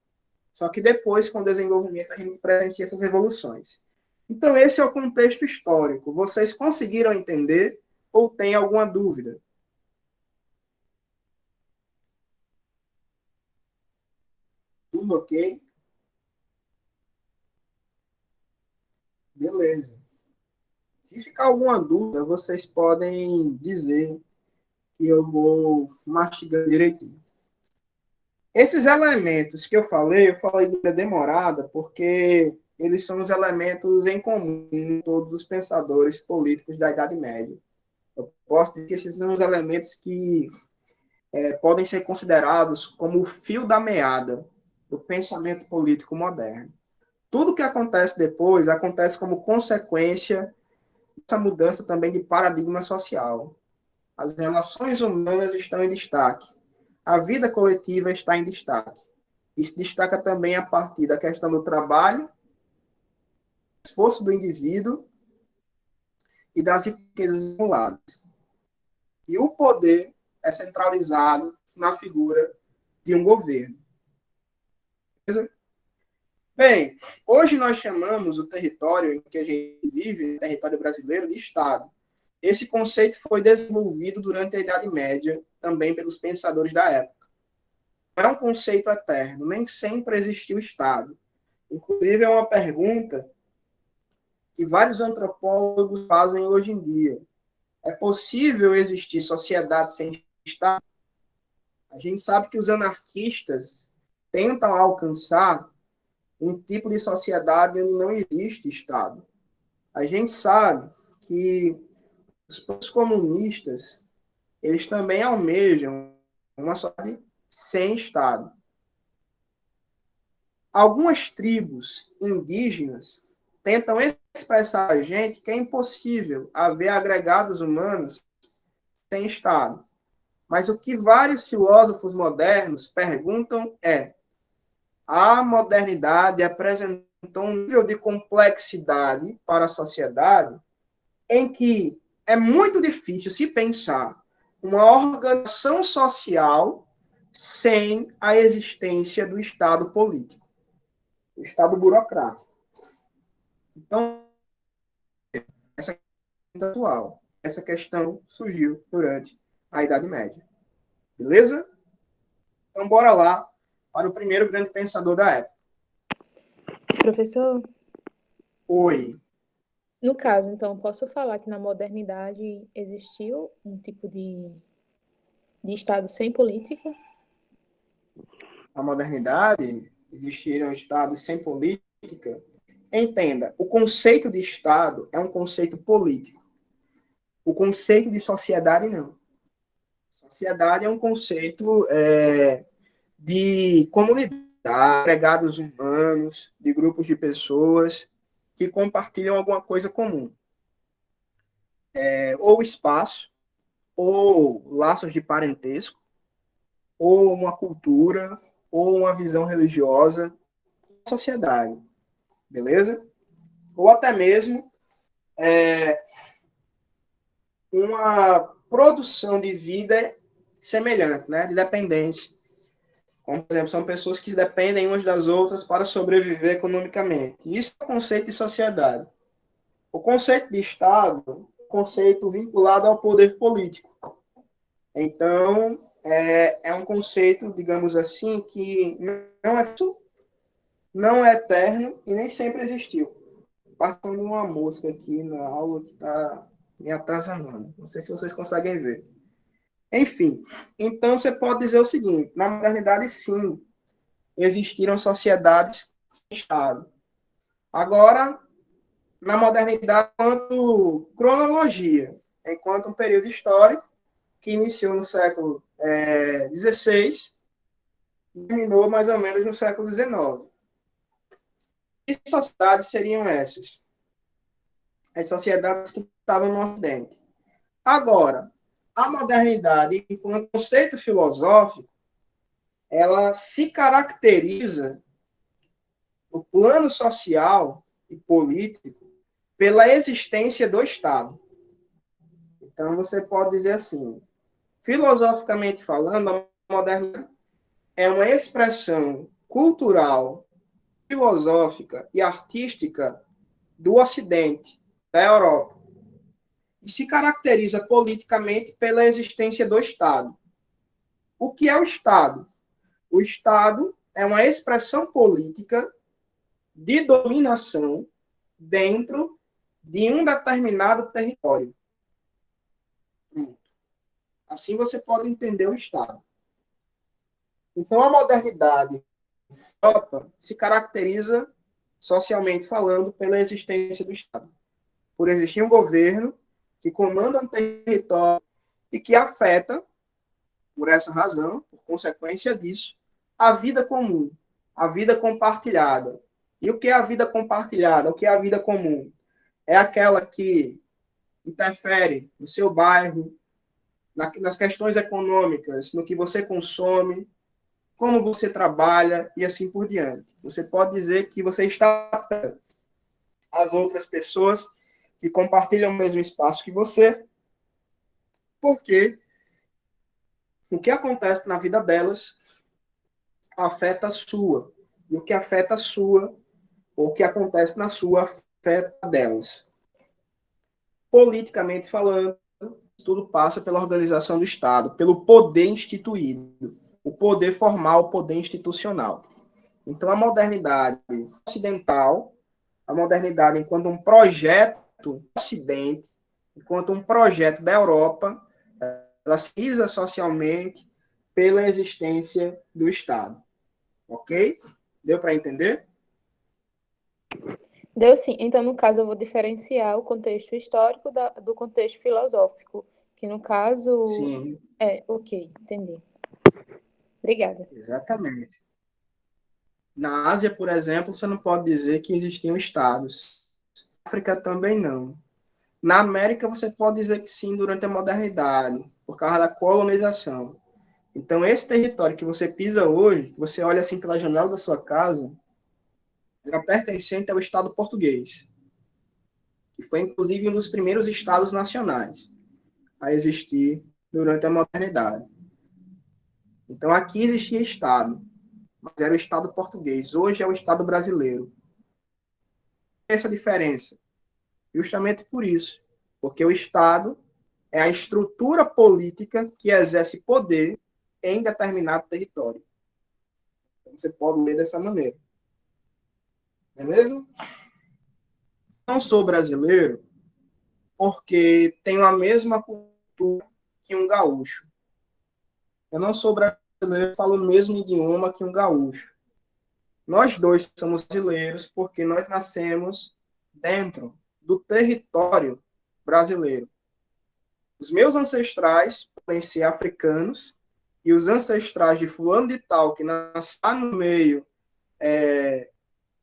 Só que depois, com o desenvolvimento, a gente presencia essas revoluções. Então, esse é o contexto histórico. Vocês conseguiram entender ou tem alguma dúvida? Tudo ok? Beleza. Se ficar alguma dúvida, vocês podem dizer que eu vou mastigando direitinho. Esses elementos que eu falei de demorada, porque eles são os elementos em comum em todos os pensadores políticos da Idade Média. Eu posso dizer que esses são os elementos que podem ser considerados como o fio da meada do pensamento político moderno. Tudo que acontece depois acontece como consequência dessa mudança também de paradigma social. As relações humanas estão em destaque. A vida coletiva está em destaque. Isso destaca também a partir da questão do trabalho, esforço do indivíduo e das riquezas acumuladas. E o poder é centralizado na figura de um governo. Bem, hoje nós chamamos o território em que a gente vive, o território brasileiro, de Estado. Esse conceito foi desenvolvido durante a Idade Média, também pelos pensadores da época. Não é um conceito eterno, nem sempre existiu Estado. Inclusive, é uma pergunta que vários antropólogos fazem hoje em dia. É possível existir sociedade sem Estado? A gente sabe que os anarquistas tentam alcançar um tipo de sociedade onde não existe Estado. A gente sabe que os comunistas, eles também almejam uma sociedade sem Estado. Algumas tribos indígenas tentam expressar a gente que é impossível haver agregados humanos sem Estado. Mas o que vários filósofos modernos perguntam é: a modernidade apresentou um nível de complexidade para a sociedade em que é muito difícil se pensar uma organização social sem a existência do Estado político, do Estado burocrático. Então, essa questão atual, essa questão surgiu durante a Idade Média. Beleza? Então, bora lá para o primeiro grande pensador da época. Professor, Oi. no caso, então, posso falar que na modernidade existiu um tipo de Estado sem política? Na modernidade, existiram estados sem política. Entenda, o conceito de Estado é um conceito político. O conceito de sociedade, não. Sociedade é um conceito de comunidade, agregados humanos, de grupos de pessoas que compartilham alguma coisa comum. Ou espaço, ou laços de parentesco, ou uma cultura, ou uma visão religiosa, sociedade. Beleza? Ou até mesmo uma produção de vida semelhante, né, de dependência. Como, por exemplo, são pessoas que dependem umas das outras para sobreviver economicamente. Isso é o conceito de sociedade. O conceito de Estado é um conceito vinculado ao poder político. Então, é um conceito, digamos assim, que não é eterno e nem sempre existiu. Passando uma mosca aqui na aula que está me atazanando. Não sei se vocês conseguem ver. Enfim, então você pode dizer o seguinte: na modernidade, sim, existiram sociedades sem Estado. Agora, na modernidade, enquanto cronologia, enquanto um período histórico que iniciou no século XVI e terminou mais ou menos no século XIX. Que sociedades seriam essas? As sociedades que estavam no Ocidente. Agora, a modernidade, enquanto conceito filosófico, ela se caracteriza no plano social e político pela existência do Estado. Então, você pode dizer assim, filosoficamente falando, a modernidade é uma expressão cultural, filosófica e artística do Ocidente, da Europa, e se caracteriza politicamente pela existência do Estado. O que é o Estado? O Estado é uma expressão política de dominação dentro de um determinado território. Assim você pode entender o Estado. Então, a modernidade Europa se caracteriza, socialmente falando, pela existência do Estado. Por existir um governo que comanda um território e que afeta, por essa razão, por consequência disso, a vida comum, a vida compartilhada. E o que é a vida compartilhada? O que é a vida comum? É aquela que interfere no seu bairro, nas questões econômicas, no que você consome, como você trabalha e assim por diante. Você pode dizer que você está as outras pessoas que compartilham o mesmo espaço que você, porque o que acontece na vida delas afeta a sua. E o que afeta a sua, ou o que acontece na sua, afeta a delas. Politicamente falando, tudo passa pela organização do Estado, pelo poder instituído, o poder formal, o poder institucional. Então, a modernidade ocidental, a modernidade enquanto um projeto do Ocidente, enquanto um projeto da Europa, ela se isa socialmente pela existência do Estado. Ok? Deu para entender? Deu sim. Então, no caso, eu vou diferenciar o contexto histórico do contexto filosófico, que no caso Sim, ok, entendi. Obrigada. exatamente. Na Ásia, por exemplo, você não pode dizer que existiam estados. Na África também não. Na América, você pode dizer que sim, durante a modernidade, por causa da colonização. Então, esse território que você pisa hoje, que você olha assim pela janela da sua casa, era pertencente ao Estado português, que foi inclusive um dos primeiros estados nacionais a existir durante a modernidade. Então, aqui existia Estado, mas era o Estado português. Hoje é o Estado brasileiro. Essa diferença, justamente por isso, porque o Estado é a estrutura política que exerce poder em determinado território. Então, você pode ler dessa maneira. Beleza? Não sou brasileiro porque tenho a mesma cultura que um gaúcho. Eu não sou brasileiro e falo o mesmo idioma que um gaúcho. Nós dois somos brasileiros porque nós nascemos dentro do território brasileiro. Os meus ancestrais podem ser africanos e os ancestrais de fulano de tal, que nasceu no meio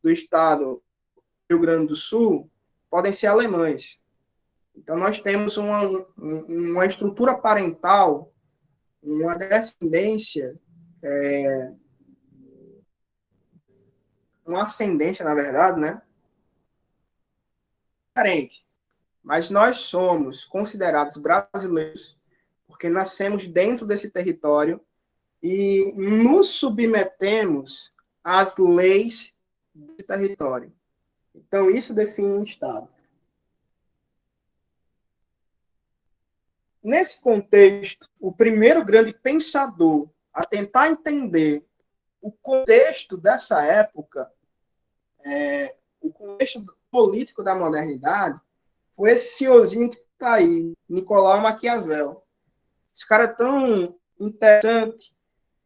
do estado do Rio Grande do Sul, podem ser alemães. Então, nós temos uma estrutura parental, uma descendência, uma ascendência, na verdade, né? Diferente. mas nós somos considerados brasileiros porque nascemos dentro desse território e nos submetemos às leis do território. Então, isso define um Estado. Nesse contexto, o primeiro grande pensador a tentar entender o contexto dessa época, o contexto político da modernidade, foi esse senhorzinho que está aí, Nicolau Maquiavel. Esse cara é tão interessante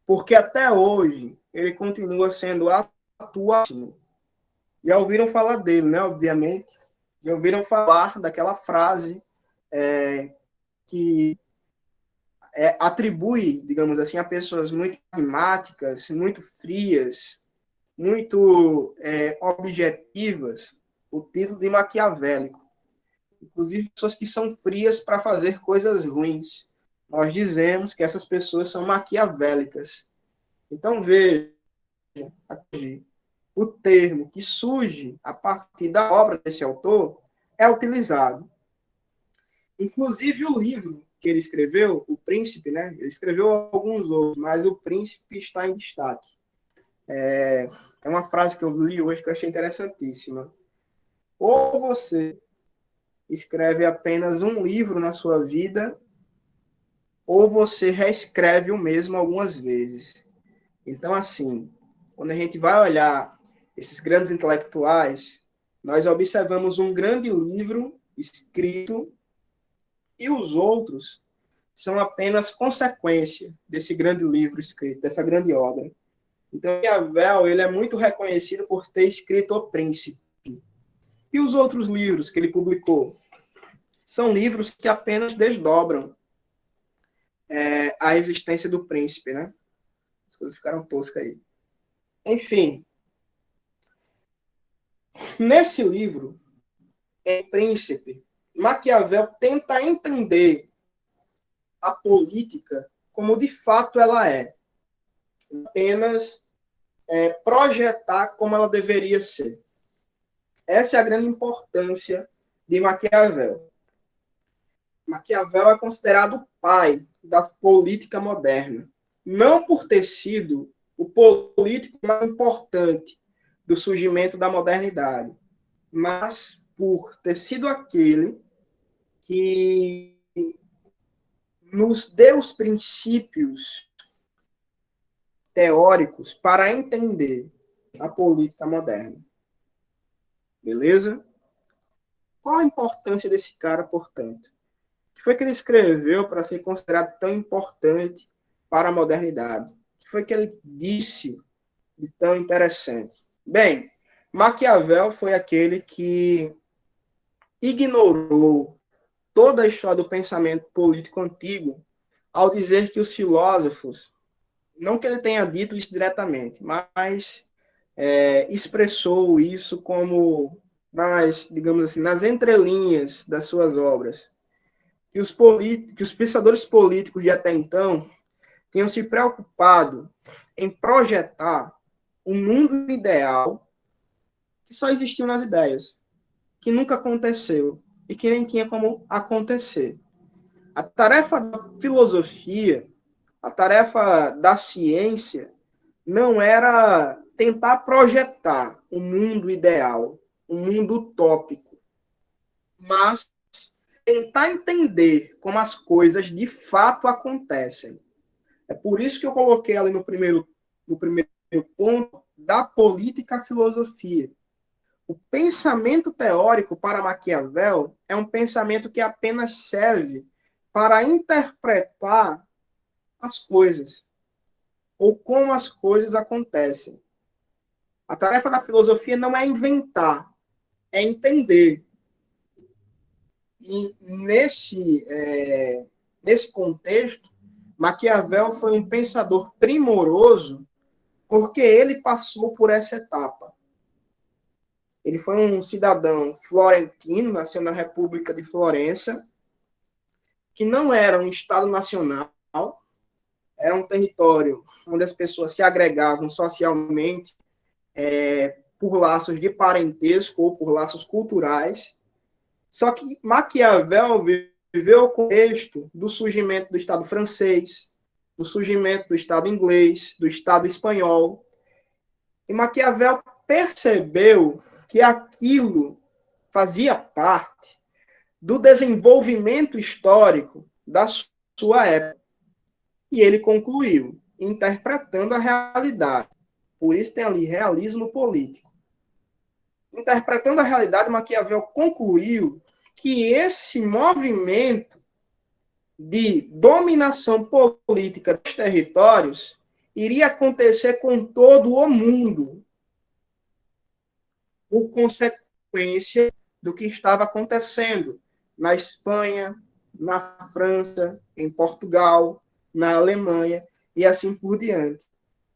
porque até hoje ele continua sendo atual. Já ouviram falar dele, né? Obviamente. Já ouviram falar daquela frase que atribui, digamos assim, a pessoas muito pragmáticas, muito frias, muito objetivas, o título de maquiavélico. Inclusive, pessoas que são frias para fazer coisas ruins. Nós dizemos que essas pessoas são maquiavélicas. Então, veja, o termo que surge a partir da obra desse autor é utilizado. Inclusive, o livro que ele escreveu, O Príncipe, né? Ele escreveu alguns outros, mas O Príncipe está em destaque. É uma frase que eu li hoje que eu achei interessantíssima. Ou você escreve apenas um livro na sua vida, ou você reescreve o mesmo algumas vezes. Então, assim, quando a gente vai olhar esses grandes intelectuais, nós observamos um grande livro escrito e os outros são apenas consequência desse grande livro escrito, dessa grande obra. Então, Maquiavel, ele é muito reconhecido por ter escrito O Príncipe. E os outros livros que ele publicou? São livros que apenas desdobram a existência do príncipe, né? As coisas ficaram toscas aí. Enfim, nesse livro, O Príncipe, Maquiavel tenta entender a política como de fato ela é. Apenas projetar como ela deveria ser. Essa é a grande importância de Maquiavel. Maquiavel é considerado o pai da política moderna, não por ter sido o político mais importante do surgimento da modernidade, mas por ter sido aquele que nos deu os princípios teóricos para entender a política moderna. Beleza? Qual a importância desse cara, portanto? O que foi que ele escreveu para ser considerado tão importante para a modernidade? O que foi que ele disse de tão interessante? Bem, Maquiavel foi aquele que ignorou toda a história do pensamento político antigo ao dizer que os filósofos, não que ele tenha dito isso diretamente, mas expressou isso como digamos assim, nas entrelinhas das suas obras, que os pensadores políticos de até então tinham se preocupado em projetar um mundo ideal que só existiu nas ideias, que nunca aconteceu e que nem tinha como acontecer. A tarefa da filosofia, a tarefa da ciência, não era tentar projetar um mundo ideal, um mundo utópico, mas tentar entender como as coisas de fato acontecem. É por isso que eu coloquei ali no primeiro ponto da política filosofia. O pensamento teórico para Maquiavel é um pensamento que apenas serve para interpretar as coisas, ou como as coisas acontecem. A tarefa da filosofia não é inventar, é entender. E nesse contexto, Maquiavel foi um pensador primoroso porque ele passou por essa etapa. Ele foi um cidadão florentino, nasceu na República de Florença, que não era um Estado nacional, era um território onde as pessoas se agregavam socialmente por laços de parentesco ou por laços culturais. Só que Maquiavel viveu o contexto do surgimento do Estado francês, do surgimento do Estado inglês, do Estado espanhol. E Maquiavel percebeu que aquilo fazia parte do desenvolvimento histórico da sua época. E ele concluiu, interpretando a realidade. Por isso tem ali realismo político. Interpretando a realidade, Maquiavel concluiu que esse movimento de dominação política dos territórios iria acontecer com todo o mundo, por consequência do que estava acontecendo na Espanha, na França, em Portugal, na Alemanha e assim por diante.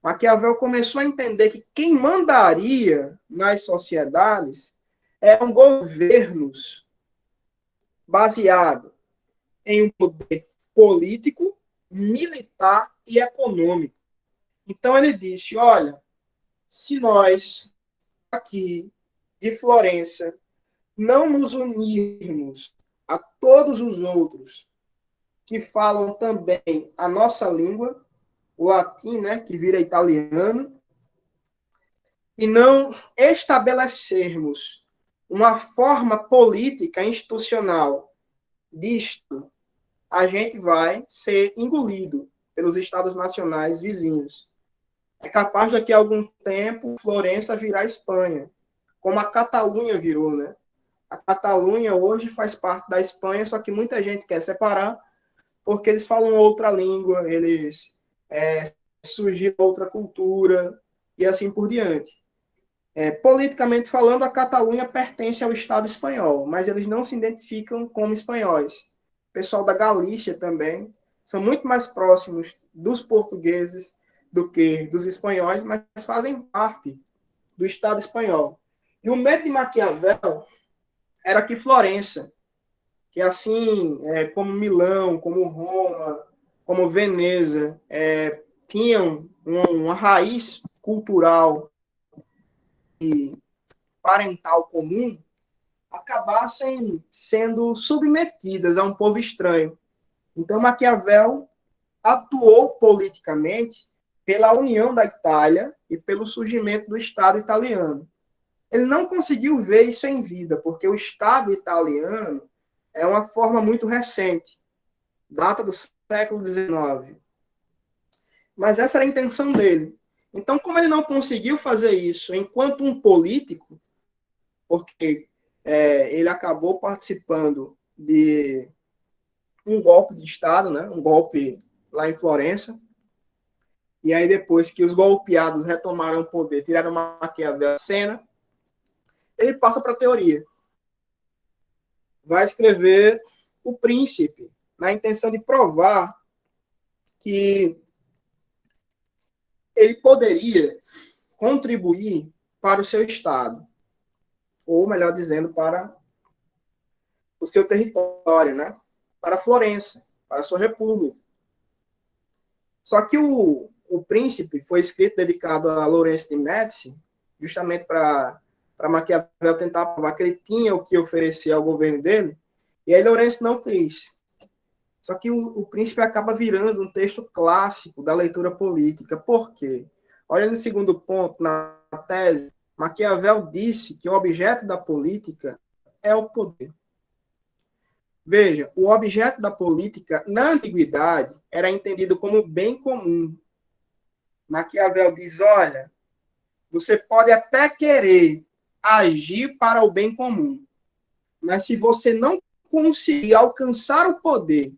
Maquiavel começou a entender que quem mandaria nas sociedades eram governos baseados em um poder político, militar e econômico. Então ele disse, olha, se nós aqui de Florença não nos unirmos a todos os outros que falam também a nossa língua, o latim, né, que vira italiano, e não estabelecermos uma forma política institucional disto, a gente vai ser engolido pelos estados nacionais vizinhos. É capaz daqui a algum tempo Florença virar Espanha, como a Catalunha virou, né? A Catalunha hoje faz parte da Espanha, só que muita gente quer separar porque eles falam outra língua, eles surgiram outra cultura e assim por diante. Politicamente falando, a Catalunha pertence ao Estado espanhol, mas eles não se identificam como espanhóis. O pessoal da Galícia também são muito mais próximos dos portugueses do que dos espanhóis, mas fazem parte do Estado espanhol. E o medo de Maquiavel era que Florença, que assim como Milão, como Roma, como Veneza, tinham uma raiz cultural e parental comum, acabassem sendo submetidas a um povo estranho. Então, Maquiavel atuou politicamente pela união da Itália e pelo surgimento do Estado italiano. Ele não conseguiu ver isso em vida, porque o Estado italiano é uma forma muito recente, data do século XIX. Mas essa era a intenção dele. Então, como ele não conseguiu fazer isso enquanto um político, porque ele acabou participando de um golpe de Estado, né? Um golpe lá em Florença, e aí depois que os golpeados retomaram o poder, tiraram Maquiavel da cena, ele passa para a teoria. Vai escrever O Príncipe, na intenção de provar que ele poderia contribuir para o seu Estado, ou melhor dizendo, para o seu território, né? Para Florença, para a sua república. Só que o Príncipe foi escrito dedicado a Lourenço de Médici, justamente para Maquiavel tentar provar que ele tinha o que oferecer ao governo dele, e aí Lourenço não quis. Só que o Príncipe acaba virando um texto clássico da leitura política. Por quê? Olha no segundo ponto, na tese, Maquiavel disse que o objeto da política é o poder. Veja, o objeto da política, na antiguidade, era entendido como bem comum. Maquiavel diz, olha, você pode até querer agir para o bem comum, mas se você não conseguir alcançar o poder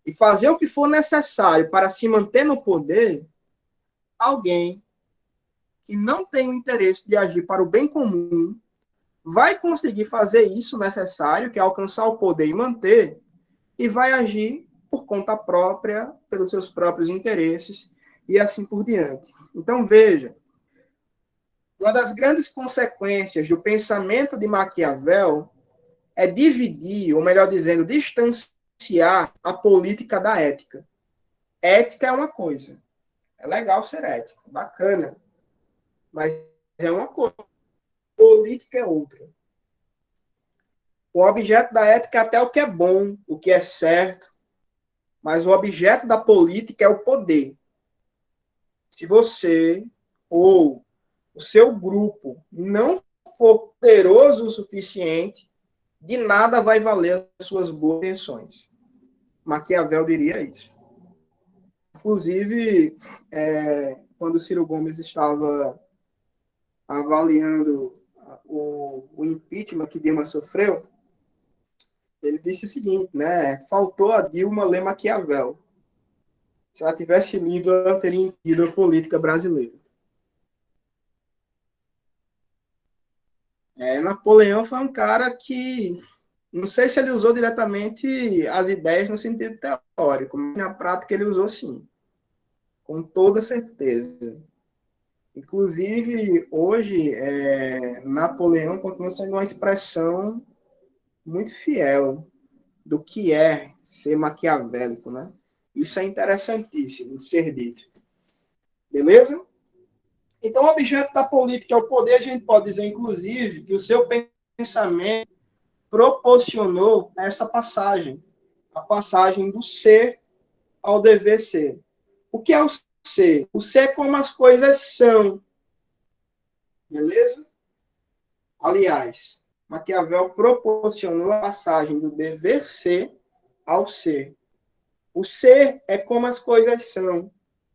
e fazer o que for necessário para se manter no poder, alguém que não tem o interesse de agir para o bem comum vai conseguir fazer isso necessário, que é alcançar o poder e manter, e vai agir por conta própria, pelos seus próprios interesses, e assim por diante. Então, veja, uma das grandes consequências do pensamento de Maquiavel é dividir, ou melhor dizendo, distanciar a política da ética. Ética é uma coisa. É legal ser ético, bacana. Mas é uma coisa. Política é outra. O objeto da ética é até o que é bom, o que é certo, mas o objeto da política é o poder. Se você ou o seu grupo não for poderoso o suficiente, de nada vai valer as suas boas intenções. Maquiavel diria isso. Inclusive, quando Ciro Gomes estava avaliando o impeachment que Dilma sofreu, ele disse o seguinte, né? Faltou a Dilma ler Maquiavel. Se ela tivesse lido, ela teria entendido a política brasileira. Napoleão foi um cara que, não sei se ele usou diretamente as ideias no sentido teórico, mas na prática ele usou sim, com toda certeza. Inclusive, hoje, Napoleão continua sendo uma expressão muito fiel do que é ser maquiavélico, né? Isso é interessantíssimo de ser dito. Beleza? Então, o objeto da política é o poder. A gente pode dizer, inclusive, que o seu pensamento proporcionou essa passagem, a passagem do ser ao dever ser. O que é o ser? O ser é como as coisas são. Beleza? Aliás, Maquiavel proporcionou a passagem do dever ser ao ser. O ser é como as coisas são.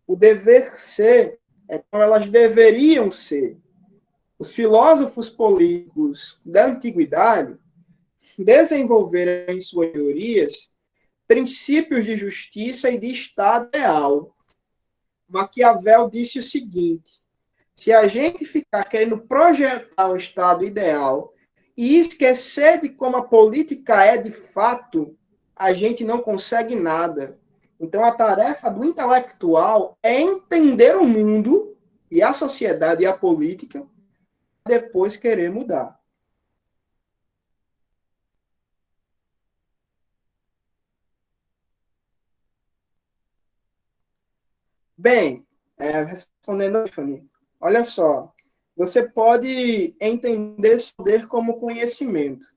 O dever ser é como elas deveriam ser. Os filósofos políticos da antiguidade desenvolveram em suas teorias princípios de justiça e de Estado real. Maquiavel disse o seguinte: se a gente ficar querendo projetar um Estado ideal e esquecer de como a política é de fato, a gente não consegue nada. Então, a tarefa do intelectual é entender o mundo e a sociedade e a política, depois querer mudar. Bem, respondendo, Tiffany, olha só, você pode entender esse poder como conhecimento.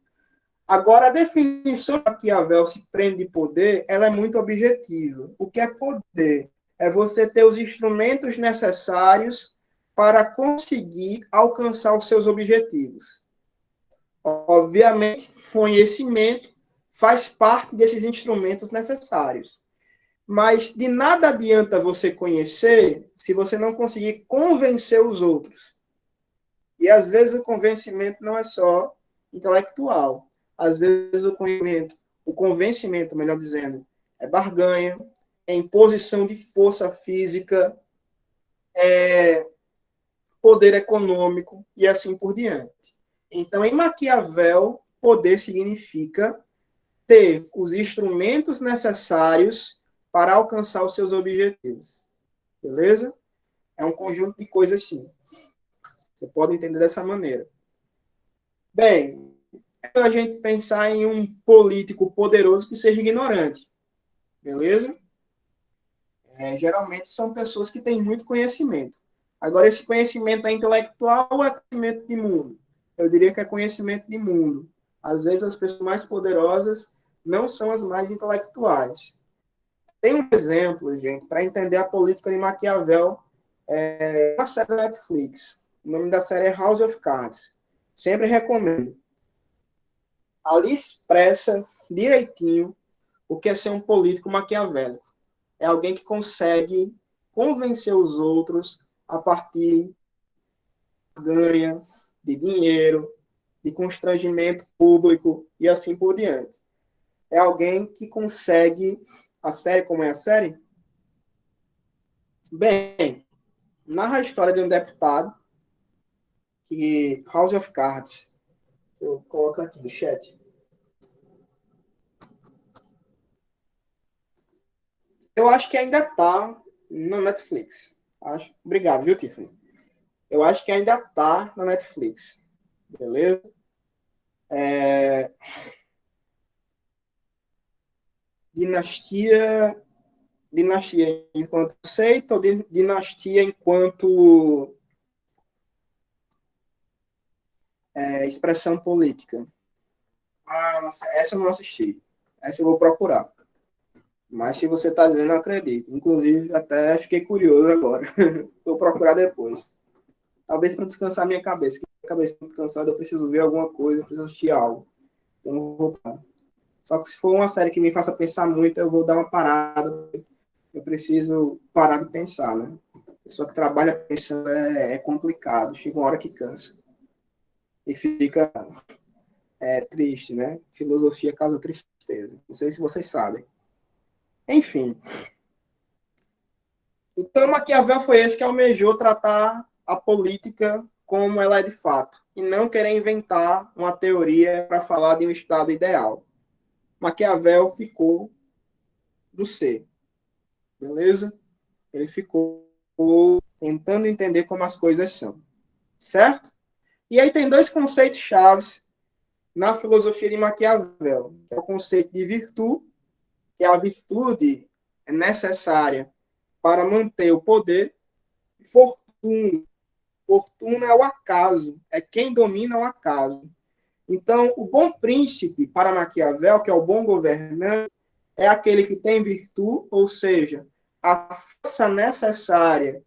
Agora, a definição de Maquiavel se prende de poder, ela é muito objetiva. O que é poder? É você ter os instrumentos necessários para conseguir alcançar os seus objetivos. Obviamente, conhecimento faz parte desses instrumentos necessários. Mas de nada adianta você conhecer se você não conseguir convencer os outros. E às vezes o convencimento não é só intelectual. Às vezes o convencimento, melhor dizendo, é barganha, é imposição de força física, é poder econômico e assim por diante. Então, em Maquiavel, poder significa ter os instrumentos necessários para alcançar os seus objetivos. Beleza? É um conjunto de coisas sim. Você pode entender dessa maneira. Bem, é a gente pensar em um político poderoso que seja ignorante. Beleza? Geralmente são pessoas que têm muito conhecimento. Agora, esse conhecimento é intelectual ou é conhecimento de mundo? Eu diria que é conhecimento de mundo. Às vezes, as pessoas mais poderosas não são as mais intelectuais. Tem um exemplo, gente, para entender a política de Maquiavel, uma série da Netflix. O nome da série é House of Cards. Sempre recomendo. Ali expressa direitinho o que é ser um político maquiavélico. É alguém que consegue convencer os outros a partir de ganha, de dinheiro, de constrangimento público e assim por diante. É alguém que consegue... A série, como é a série? Bem, narra a história de um deputado que House of Cards, eu coloco aqui no chat. Eu acho que ainda está na Netflix. Obrigado, viu, Tiffany? Eu acho que ainda está na Netflix. Beleza? Dinastia enquanto conceito ou dinastia enquanto expressão política? Ah, essa eu não assisti. Essa eu vou procurar. Mas se você está dizendo, eu acredito. Inclusive, até fiquei curioso agora. Vou procurar depois. Talvez para descansar minha cabeça. Que minha cabeça está muito cansada, eu preciso ver alguma coisa, eu preciso assistir algo. Eu não vou parar. Só que se for uma série que me faça pensar muito, eu vou dar uma parada. Eu preciso parar de pensar, né? Pessoa que trabalha pensando é complicado. Chega uma hora que cansa. E fica triste, né? Filosofia causa tristeza. Não sei se vocês sabem. Enfim. Então, Maquiavel foi esse que almejou tratar a política como ela é de fato, e não querer inventar uma teoria para falar de um estado ideal. Maquiavel ficou no ser, beleza? Ele ficou tentando entender como as coisas são, certo? E aí tem dois conceitos chaves na filosofia de Maquiavel, que é o conceito de virtude, que a virtude é necessária para manter o poder, e fortuna. Fortuna é o acaso, é quem domina o acaso. Então, o bom príncipe para Maquiavel, que é o bom governante, é aquele que tem virtude, ou seja, a força necessária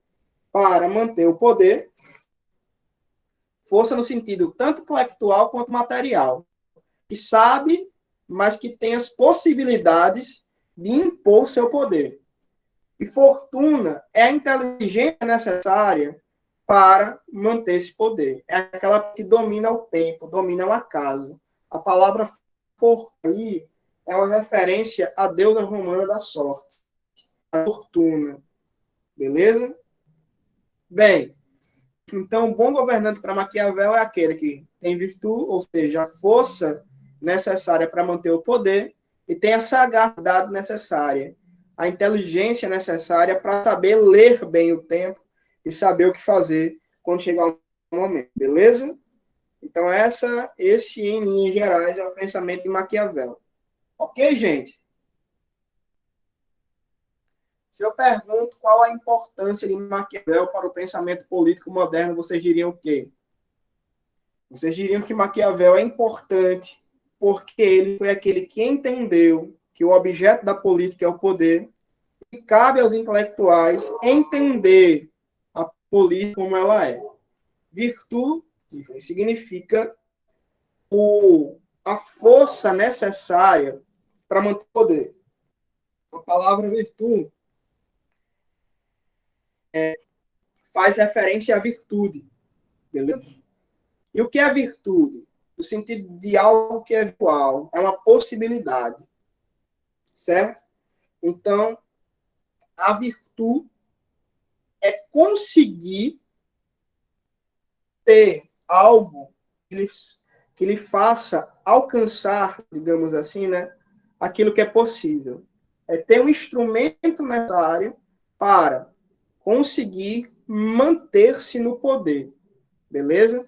para manter o poder, força no sentido tanto intelectual quanto material, que sabe, mas que tem as possibilidades de impor seu poder. E fortuna é a inteligência necessária para manter esse poder. É aquela que domina o tempo, domina o acaso. A palavra fortuna aí é uma referência à deusa romana da sorte, a fortuna. Beleza? Bem, então, o bom governante para Maquiavel é aquele que tem virtude, ou seja, a força necessária para manter o poder, e tem a sagacidade necessária, a inteligência necessária para saber ler bem o tempo e saber o que fazer quando chegar o momento, beleza? Então, esse, em linhas gerais, é o pensamento de Maquiavel. Ok, gente? Se eu pergunto qual a importância de Maquiavel para o pensamento político moderno, vocês diriam o quê? Vocês diriam que Maquiavel é importante porque ele foi aquele que entendeu que o objeto da política é o poder e cabe aos intelectuais entender a política como ela é. Virtude significa a força necessária para manter o poder. A palavra virtude faz referência à virtude, beleza? E o que é virtude? No sentido de algo que é virtual, é uma possibilidade, certo? Então, a virtude é conseguir ter algo que lhe faça alcançar, digamos assim, né, aquilo que é possível. É ter um instrumento necessário para conseguir manter-se no poder, beleza?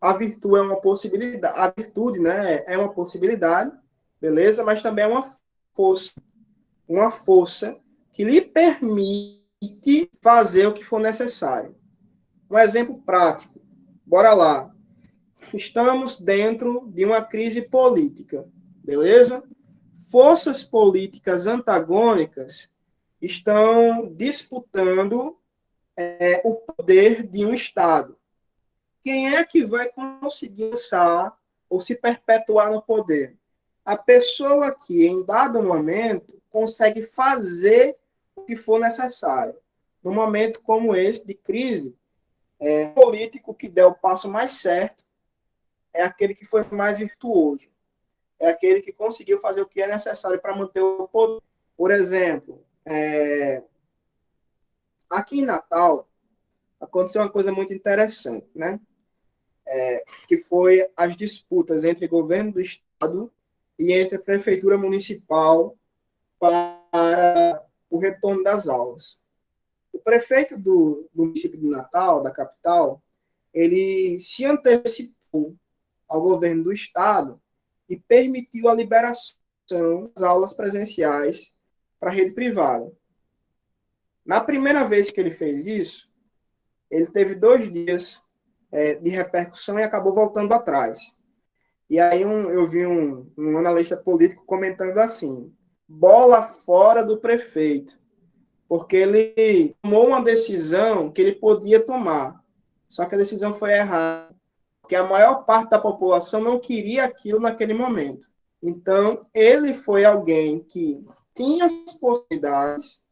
A virtude é uma possibilidade, a virtude, né, é uma possibilidade, beleza? Mas também é uma força que lhe permite fazer o que for necessário. Um exemplo prático. Bora lá. Estamos dentro de uma crise política, beleza? Forças políticas antagônicas estão disputando o poder de um Estado. Quem é que vai conseguir lançar ou se perpetuar no poder? A pessoa que, em dado momento, consegue fazer o que for necessário. Num momento como esse de crise, o político que der o passo mais certo é aquele que foi mais virtuoso. É aquele que conseguiu fazer o que é necessário para manter o poder. Por exemplo, aqui em Natal, aconteceu uma coisa muito interessante, né? Que foi as disputas entre o governo do estado e entre a prefeitura municipal para o retorno das aulas. O prefeito do município de Natal, da capital, ele se antecipou ao governo do estado e permitiu a liberação das aulas presenciais para a rede privada. Na primeira vez que ele fez isso, ele teve 2 dias de repercussão e acabou voltando atrás. E aí eu vi um analista político comentando assim, bola fora do prefeito, porque ele tomou uma decisão que ele podia tomar, só que a decisão foi errada, porque a maior parte da população não queria aquilo naquele momento. Então, ele foi alguém que tinha as possibilidades,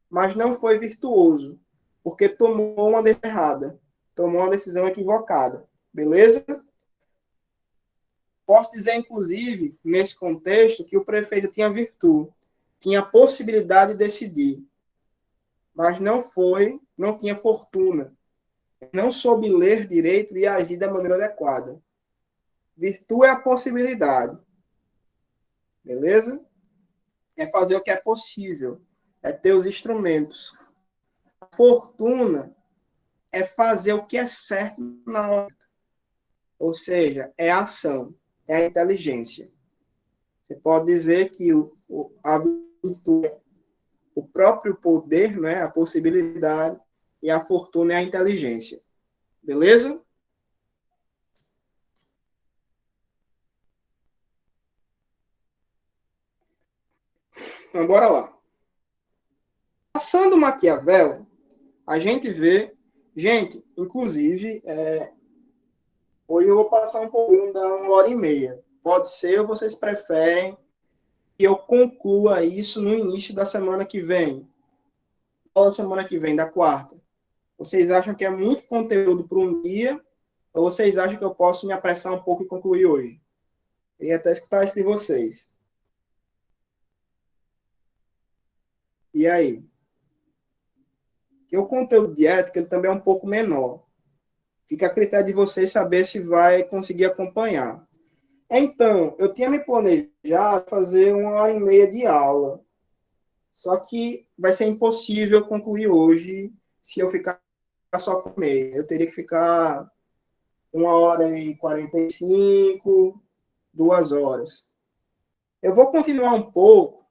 mas não foi virtuoso, porque tomou uma decisão errada, tomou uma decisão equivocada. Beleza? Posso dizer, inclusive, nesse contexto, que o prefeito tinha virtude, tinha possibilidade de decidir, mas não tinha fortuna, não soube ler direito e agir da maneira adequada. Virtude é a possibilidade, beleza? É fazer o que é possível, é ter os instrumentos. Fortuna é fazer o que é certo na hora, ou seja, é a ação, é a inteligência. Você pode dizer que a virtude é o próprio poder, né, a possibilidade, e a fortuna é a inteligência. Beleza? Então, bora lá. Passando Maquiavel, a gente vê... Gente, inclusive, hoje eu vou passar um pouquinho da 1h30. Pode ser ou vocês preferem que eu conclua isso no início da semana que vem? Ou da semana que vem, da quarta? Vocês acham que é muito conteúdo para um dia? Ou vocês acham que eu posso me apressar um pouco e concluir hoje? Queria até escutar isso de vocês. E aí? Porque o conteúdo de ética ele também é um pouco menor. Fica a critério de vocês saber se vai conseguir acompanhar. Então, eu tinha me planejado fazer 1h30 de aula. Só que vai ser impossível concluir hoje se eu ficar só com meia. Eu teria que ficar 1h45, 2 horas. Eu vou continuar um pouco,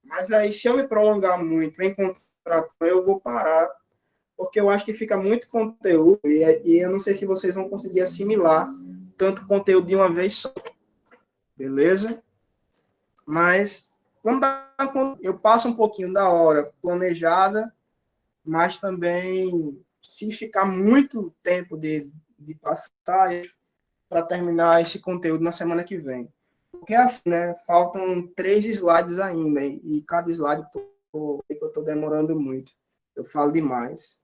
mas aí se eu me prolongar muito em contrato, eu vou parar, porque eu acho que fica muito conteúdo e eu não sei se vocês vão conseguir assimilar tanto conteúdo de uma vez só. Beleza? Mas vamos dar, eu passo um pouquinho da hora planejada, mas também se ficar muito tempo de passar para terminar esse conteúdo na semana que vem. Porque assim, né? Faltam 3 slides ainda, e cada slide eu estou demorando muito. Eu falo demais.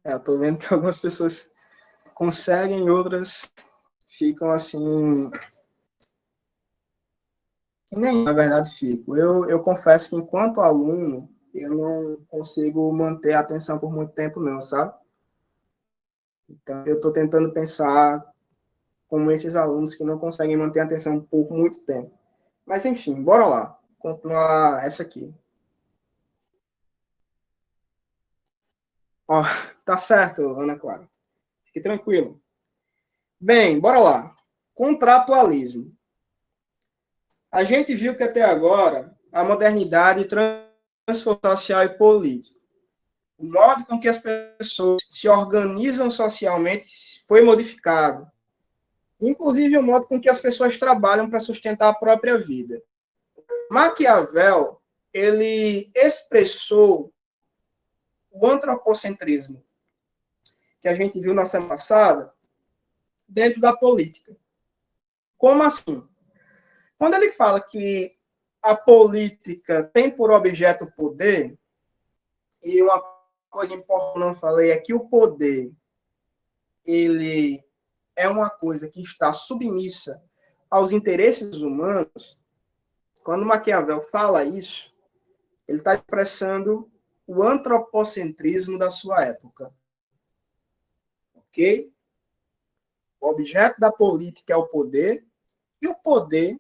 Eu estou vendo que algumas pessoas conseguem, outras ficam assim. Que nem, na verdade, fico. Eu confesso que, enquanto aluno, eu não consigo manter a atenção por muito tempo, não, sabe? Então, eu estou tentando pensar como esses alunos que não conseguem manter a atenção por muito tempo. Mas, enfim, bora lá. Continuar essa aqui. Ó, tá certo, Ana Clara. Fique tranquilo. Bem, bora lá. Contratualismo. A gente viu que até agora a modernidade transformou social e político. O modo com que as pessoas se organizam socialmente foi modificado. Inclusive o modo com que as pessoas trabalham para sustentar a própria vida. Maquiavel, ele expressou o antropocentrismo, que a gente viu na semana passada, dentro da política. Como assim? Quando ele fala que a política tem por objeto o poder, e uma coisa importante que eu não falei é que o poder ele é uma coisa que está submissa aos interesses humanos. Quando Maquiavel fala isso, ele está expressando o antropocentrismo da sua época. Ok? O objeto da política é o poder, e o poder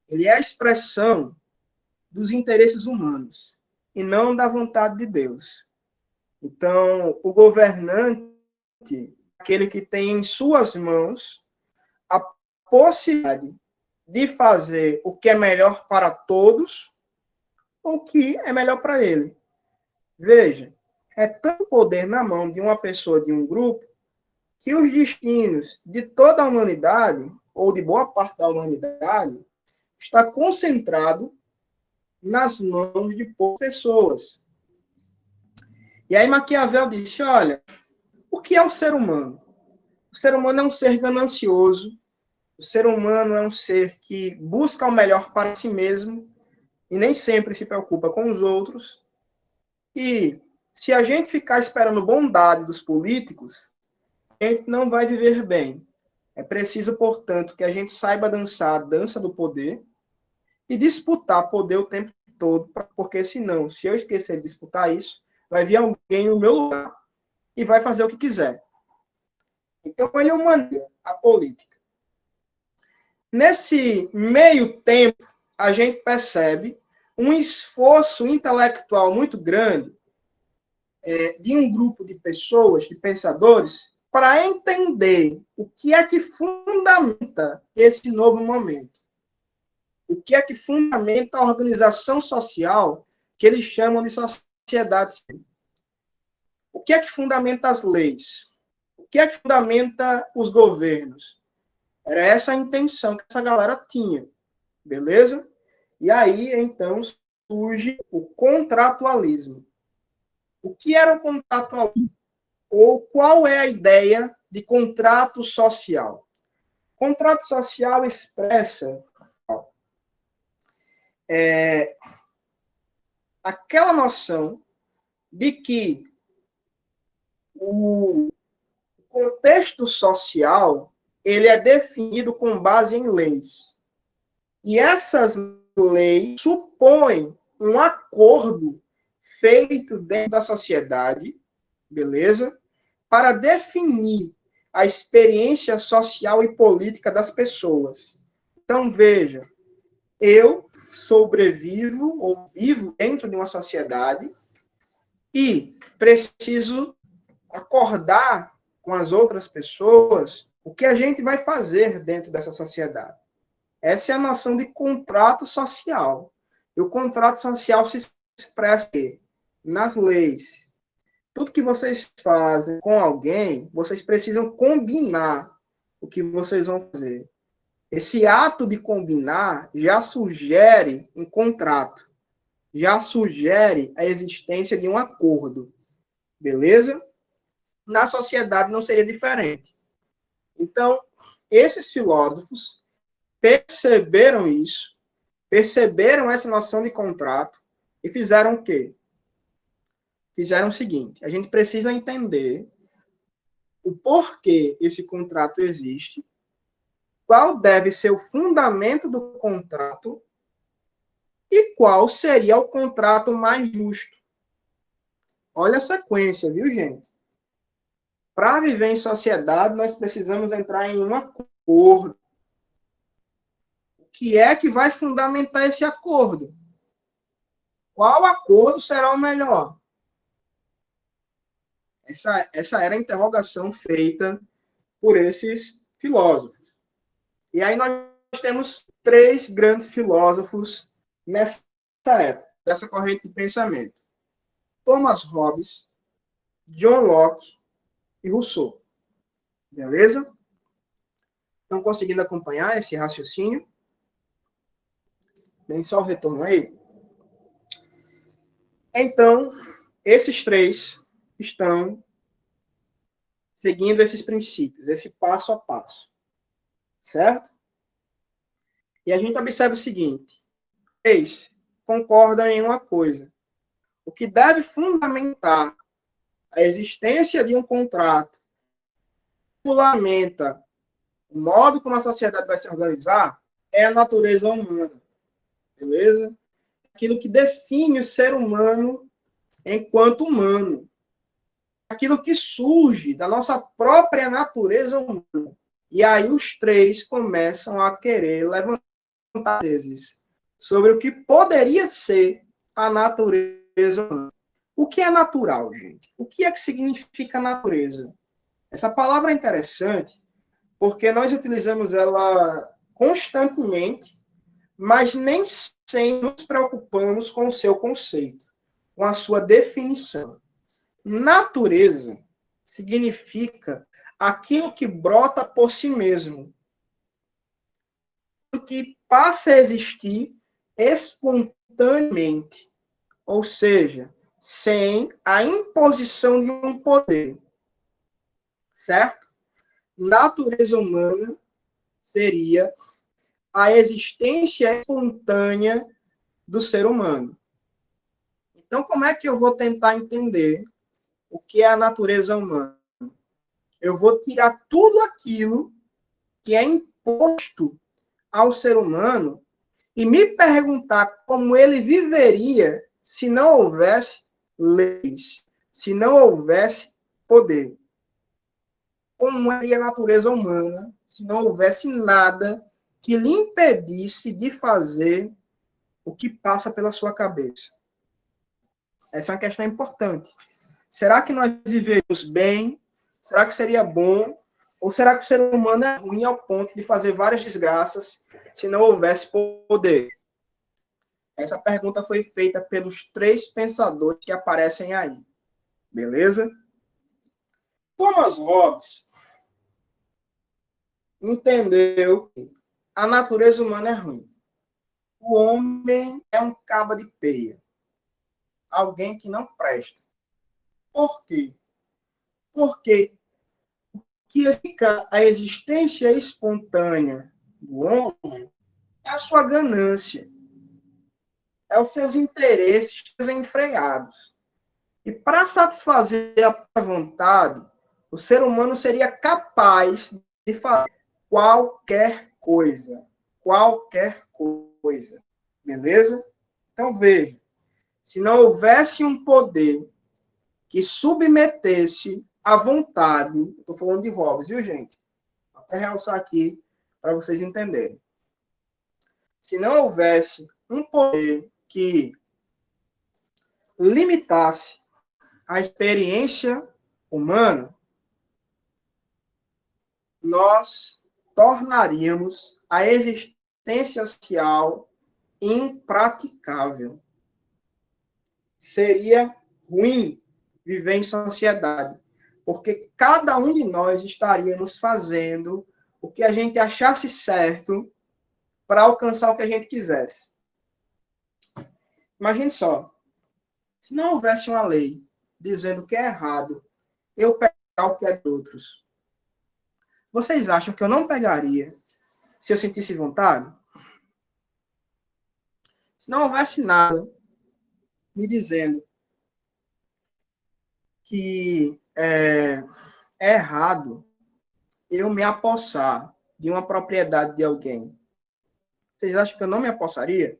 ele é a expressão dos interesses humanos, e não da vontade de Deus. Então, o governante, aquele que tem em suas mãos a possibilidade de fazer o que é melhor para todos, com o que é melhor para ele. Veja, é tanto poder na mão de uma pessoa, de um grupo, que os destinos de toda a humanidade, ou de boa parte da humanidade, está concentrado nas mãos de poucas pessoas. E aí Maquiavel disse, olha, o que é o ser humano? O ser humano é um ser ganancioso, o ser humano é um ser que busca o melhor para si mesmo e nem sempre se preocupa com os outros. E se a gente ficar esperando bondade dos políticos, a gente não vai viver bem. É preciso, portanto, que a gente saiba dançar a dança do poder e disputar poder o tempo todo, porque senão, se eu esquecer de disputar isso, vai vir alguém no meu lugar e vai fazer o que quiser. Então, ele humaniza a política. Nesse meio tempo, a gente percebe um esforço intelectual muito grande de um grupo de pessoas, de pensadores, para entender o que é que fundamenta esse novo momento. O que é que fundamenta a organização social que eles chamam de sociedade civil. O que é que fundamenta as leis? O que é que fundamenta os governos? Era essa a intenção que essa galera tinha, beleza? E aí, então, surge o contratualismo. O que era o contratualismo? Ou qual é a ideia de contrato social? Contrato social expressa aquela noção de que o contexto social ele é definido com base em leis. E essas leis supõem um acordo feito dentro da sociedade, beleza? Para definir a experiência social e política das pessoas. Então, veja, eu sobrevivo ou vivo dentro de uma sociedade e preciso acordar com as outras pessoas o que a gente vai fazer dentro dessa sociedade. Essa é a noção de contrato social. E o contrato social se expressa nas leis. Tudo que vocês fazem com alguém, vocês precisam combinar o que vocês vão fazer. Esse ato de combinar já sugere um contrato, já sugere a existência de um acordo. Beleza? Na sociedade não seria diferente. Então, esses filósofos perceberam isso, perceberam essa noção de contrato e fizeram o quê? Fizeram o seguinte, a gente precisa entender o porquê esse contrato existe, qual deve ser o fundamento do contrato e qual seria o contrato mais justo. Olha a sequência, viu, gente? Para viver em sociedade, nós precisamos entrar em um acordo. O que é que vai fundamentar esse acordo? Qual acordo será o melhor? Essa era a interrogação feita por esses filósofos. E aí nós temos três grandes filósofos nessa época, dessa corrente de pensamento. Thomas Hobbes, John Locke e Rousseau. Beleza? Estão conseguindo acompanhar esse raciocínio? Tem só o retorno aí? Então, esses três estão seguindo esses princípios, esse passo a passo. Certo? E a gente observa o seguinte. Eles concordam em uma coisa. O que deve fundamentar a existência de um contrato, regulamenta o modo como a sociedade vai se organizar, é a natureza humana. Beleza? Aquilo que define o ser humano enquanto humano. Aquilo que surge da nossa própria natureza humana. E aí os três começam a querer levantar teses sobre o que poderia ser a natureza humana. O que é natural, gente? O que é que significa natureza? Essa palavra é interessante porque nós utilizamos ela constantemente mas nem sempre nos preocupamos com o seu conceito, com a sua definição. Natureza significa aquilo que brota por si mesmo, o que passa a existir espontaneamente, ou seja, sem a imposição de um poder, certo? Natureza humana seria a existência espontânea do ser humano. Então, como é que eu vou tentar entender o que é a natureza humana? Eu vou tirar tudo aquilo que é imposto ao ser humano e me perguntar como ele viveria se não houvesse leis, se não houvesse poder. Como é a natureza humana se não houvesse nada que lhe impedisse de fazer o que passa pela sua cabeça? Essa é uma questão importante. Será que nós viveríamos bem? Será que seria bom? Ou será que o ser humano é ruim ao ponto de fazer várias desgraças se não houvesse poder? Essa pergunta foi feita pelos 3 pensadores que aparecem aí. Beleza? Thomas Hobbes entendeu que a natureza humana é ruim. O homem é um cabo de peia. Alguém que não presta. Por quê? Porque o que explica a existência espontânea do homem é a sua ganância. É os seus interesses desenfreados. E para satisfazer a vontade, o ser humano seria capaz de fazer qualquer coisa. Qualquer coisa. Beleza? Então, veja. Se não houvesse um poder que submetesse à vontade, estou falando de Hobbes, viu, gente? Vou até realçar aqui para vocês entenderem. Se não houvesse um poder que limitasse a experiência humana, nós tornaríamos a existência social impraticável. Seria ruim viver em sociedade, porque cada um de nós estaríamos fazendo o que a gente achasse certo para alcançar o que a gente quisesse. Imagine só, se não houvesse uma lei dizendo que é errado eu pegar o que é de outros, vocês acham que eu não pegaria se eu sentisse vontade? Se não houvesse nada me dizendo que é errado eu me apossar de uma propriedade de alguém, vocês acham que eu não me apossaria?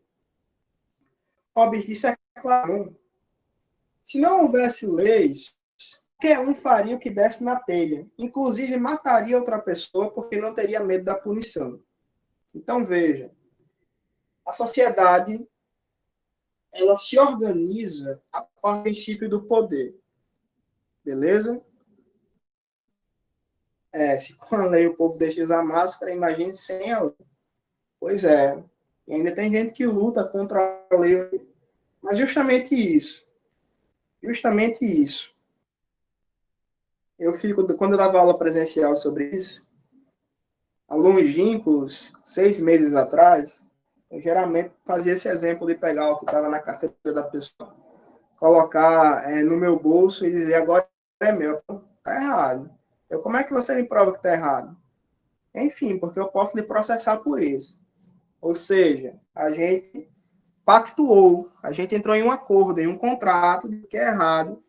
Hobbes disse é claro. Se não houvesse leis, qualquer um faria o que desse na telha. Inclusive mataria outra pessoa porque não teria medo da punição. Então veja, a sociedade ela se organiza a princípio do poder. Beleza? Se com a lei o povo deixa de usar máscara, imagine sem a lei. Pois é. E ainda tem gente que luta contra a lei. Mas justamente isso. Justamente isso. Eu fico, quando eu dava aula presencial sobre isso, há longínquos 6 meses atrás, eu geralmente fazia esse exemplo de pegar o que estava na carteira da pessoa, colocar no meu bolso e dizer, agora é meu. Está errado. Como é que você me prova que está errado? Enfim, porque eu posso lhe processar por isso. Ou seja, a gente pactuou, a gente entrou em um acordo, em um contrato de que é errado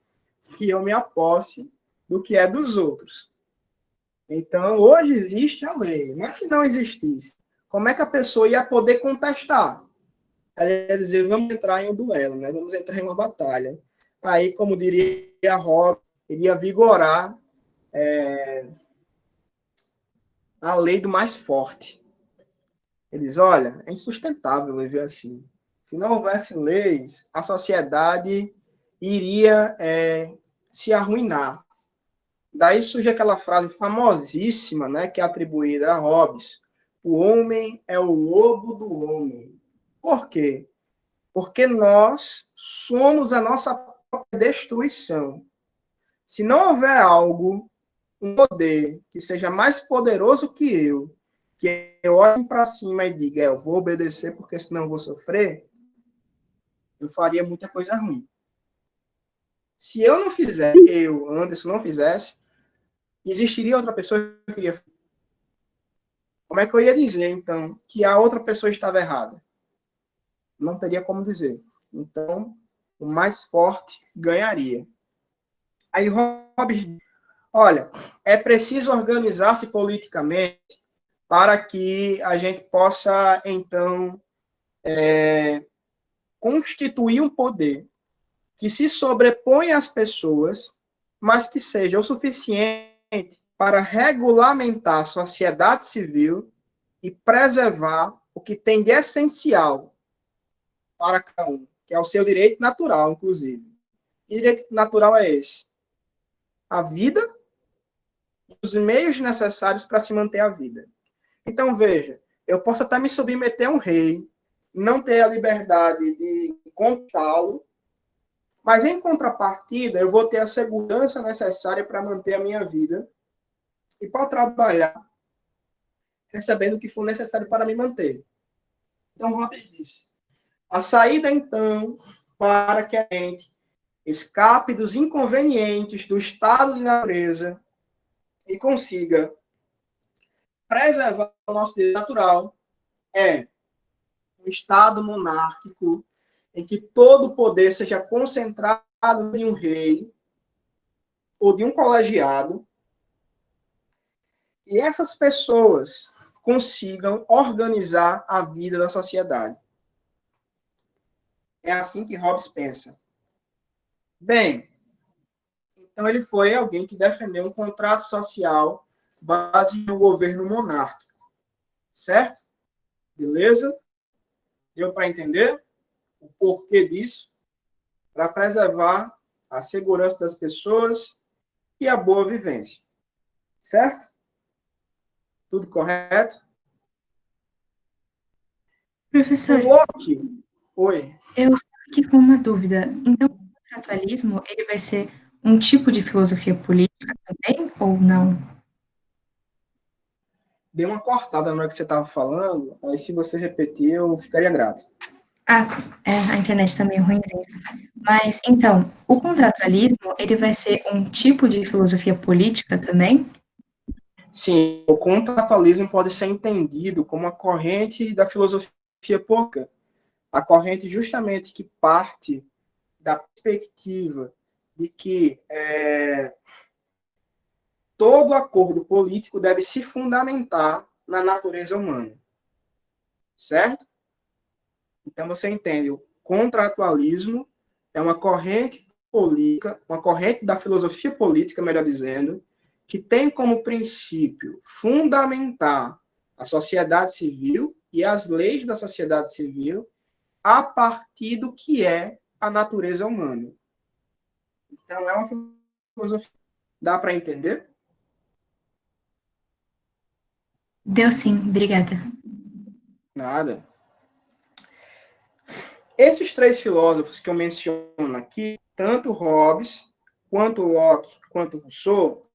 que eu me aposse do que é dos outros. Então, hoje existe a lei, mas se não existisse, como é que a pessoa ia poder contestar? Ela ia dizer, vamos entrar em um duelo, né? Vamos entrar em uma batalha. Aí, como diria Hobbes, iria vigorar a lei do mais forte. Eles, olha, é insustentável viver assim. Se não houvesse leis, a sociedade iria se arruinar. Daí surge aquela frase famosíssima, né, que é atribuída a Hobbes: o homem é o lobo do homem. Por quê? Porque nós somos a nossa própria destruição. Se não houver algo, um poder que seja mais poderoso que eu olhe para cima e diga, eu vou obedecer porque senão eu vou sofrer, eu faria muita coisa ruim. Se eu não fizer, eu, Anderson, não fizesse, existiria outra pessoa que queria. Como é que eu ia dizer, então, que a outra pessoa estava errada? Não teria como dizer. Então, o mais forte ganharia. Aí Hobbes, olha, é preciso organizar-se politicamente para que a gente possa, então, constituir um poder que se sobrepõe às pessoas, mas que seja o suficiente para regulamentar a sociedade civil e preservar o que tem de essencial para cada um, que é o seu direito natural, inclusive. Que direito natural é esse? A vida e os meios necessários para se manter a vida. Então, veja, eu posso até me submeter a um rei, não ter a liberdade de contá-lo, mas, em contrapartida, eu vou ter a segurança necessária para manter a minha vida e para trabalhar recebendo o que for necessário para me manter. Então, Hobbes disse, a saída, então, para que a gente escape dos inconvenientes do estado de natureza e consiga preservar o nosso direito natural é um estado monárquico em que todo o poder seja concentrado em um rei ou de um colegiado e essas pessoas consigam organizar a vida da sociedade. É assim que Hobbes pensa. Bem, então ele foi alguém que defendeu um contrato social baseado no governo monárquico. Certo? Beleza? Deu para entender o porquê disso? Para preservar a segurança das pessoas e a boa vivência. Certo? Tudo correto? Professor, O Locke... Oi. eu estou aqui com uma dúvida. Então, o contratualismo, ele vai ser um tipo de filosofia política também, ou não? Deu uma cortada na hora que você estava falando, aí se você repetir, eu ficaria grato. Ah, a internet está meio ruimzinha. Mas, então, o contratualismo, ele vai ser um tipo de filosofia política também? Sim, o contratualismo pode ser entendido como a corrente da filosofia política, a corrente justamente que parte da perspectiva de que todo acordo político deve se fundamentar na natureza humana. Certo? Então você entende, o contratualismo é uma corrente política, uma corrente da filosofia política, melhor dizendo, que tem como princípio fundamentar a sociedade civil e as leis da sociedade civil a partir do que é a natureza humana. Então, é uma filosofia. Dá para entender? Deu sim, obrigada. Nada. Esses três filósofos que eu menciono aqui, tanto Hobbes, quanto Locke, quanto Rousseau,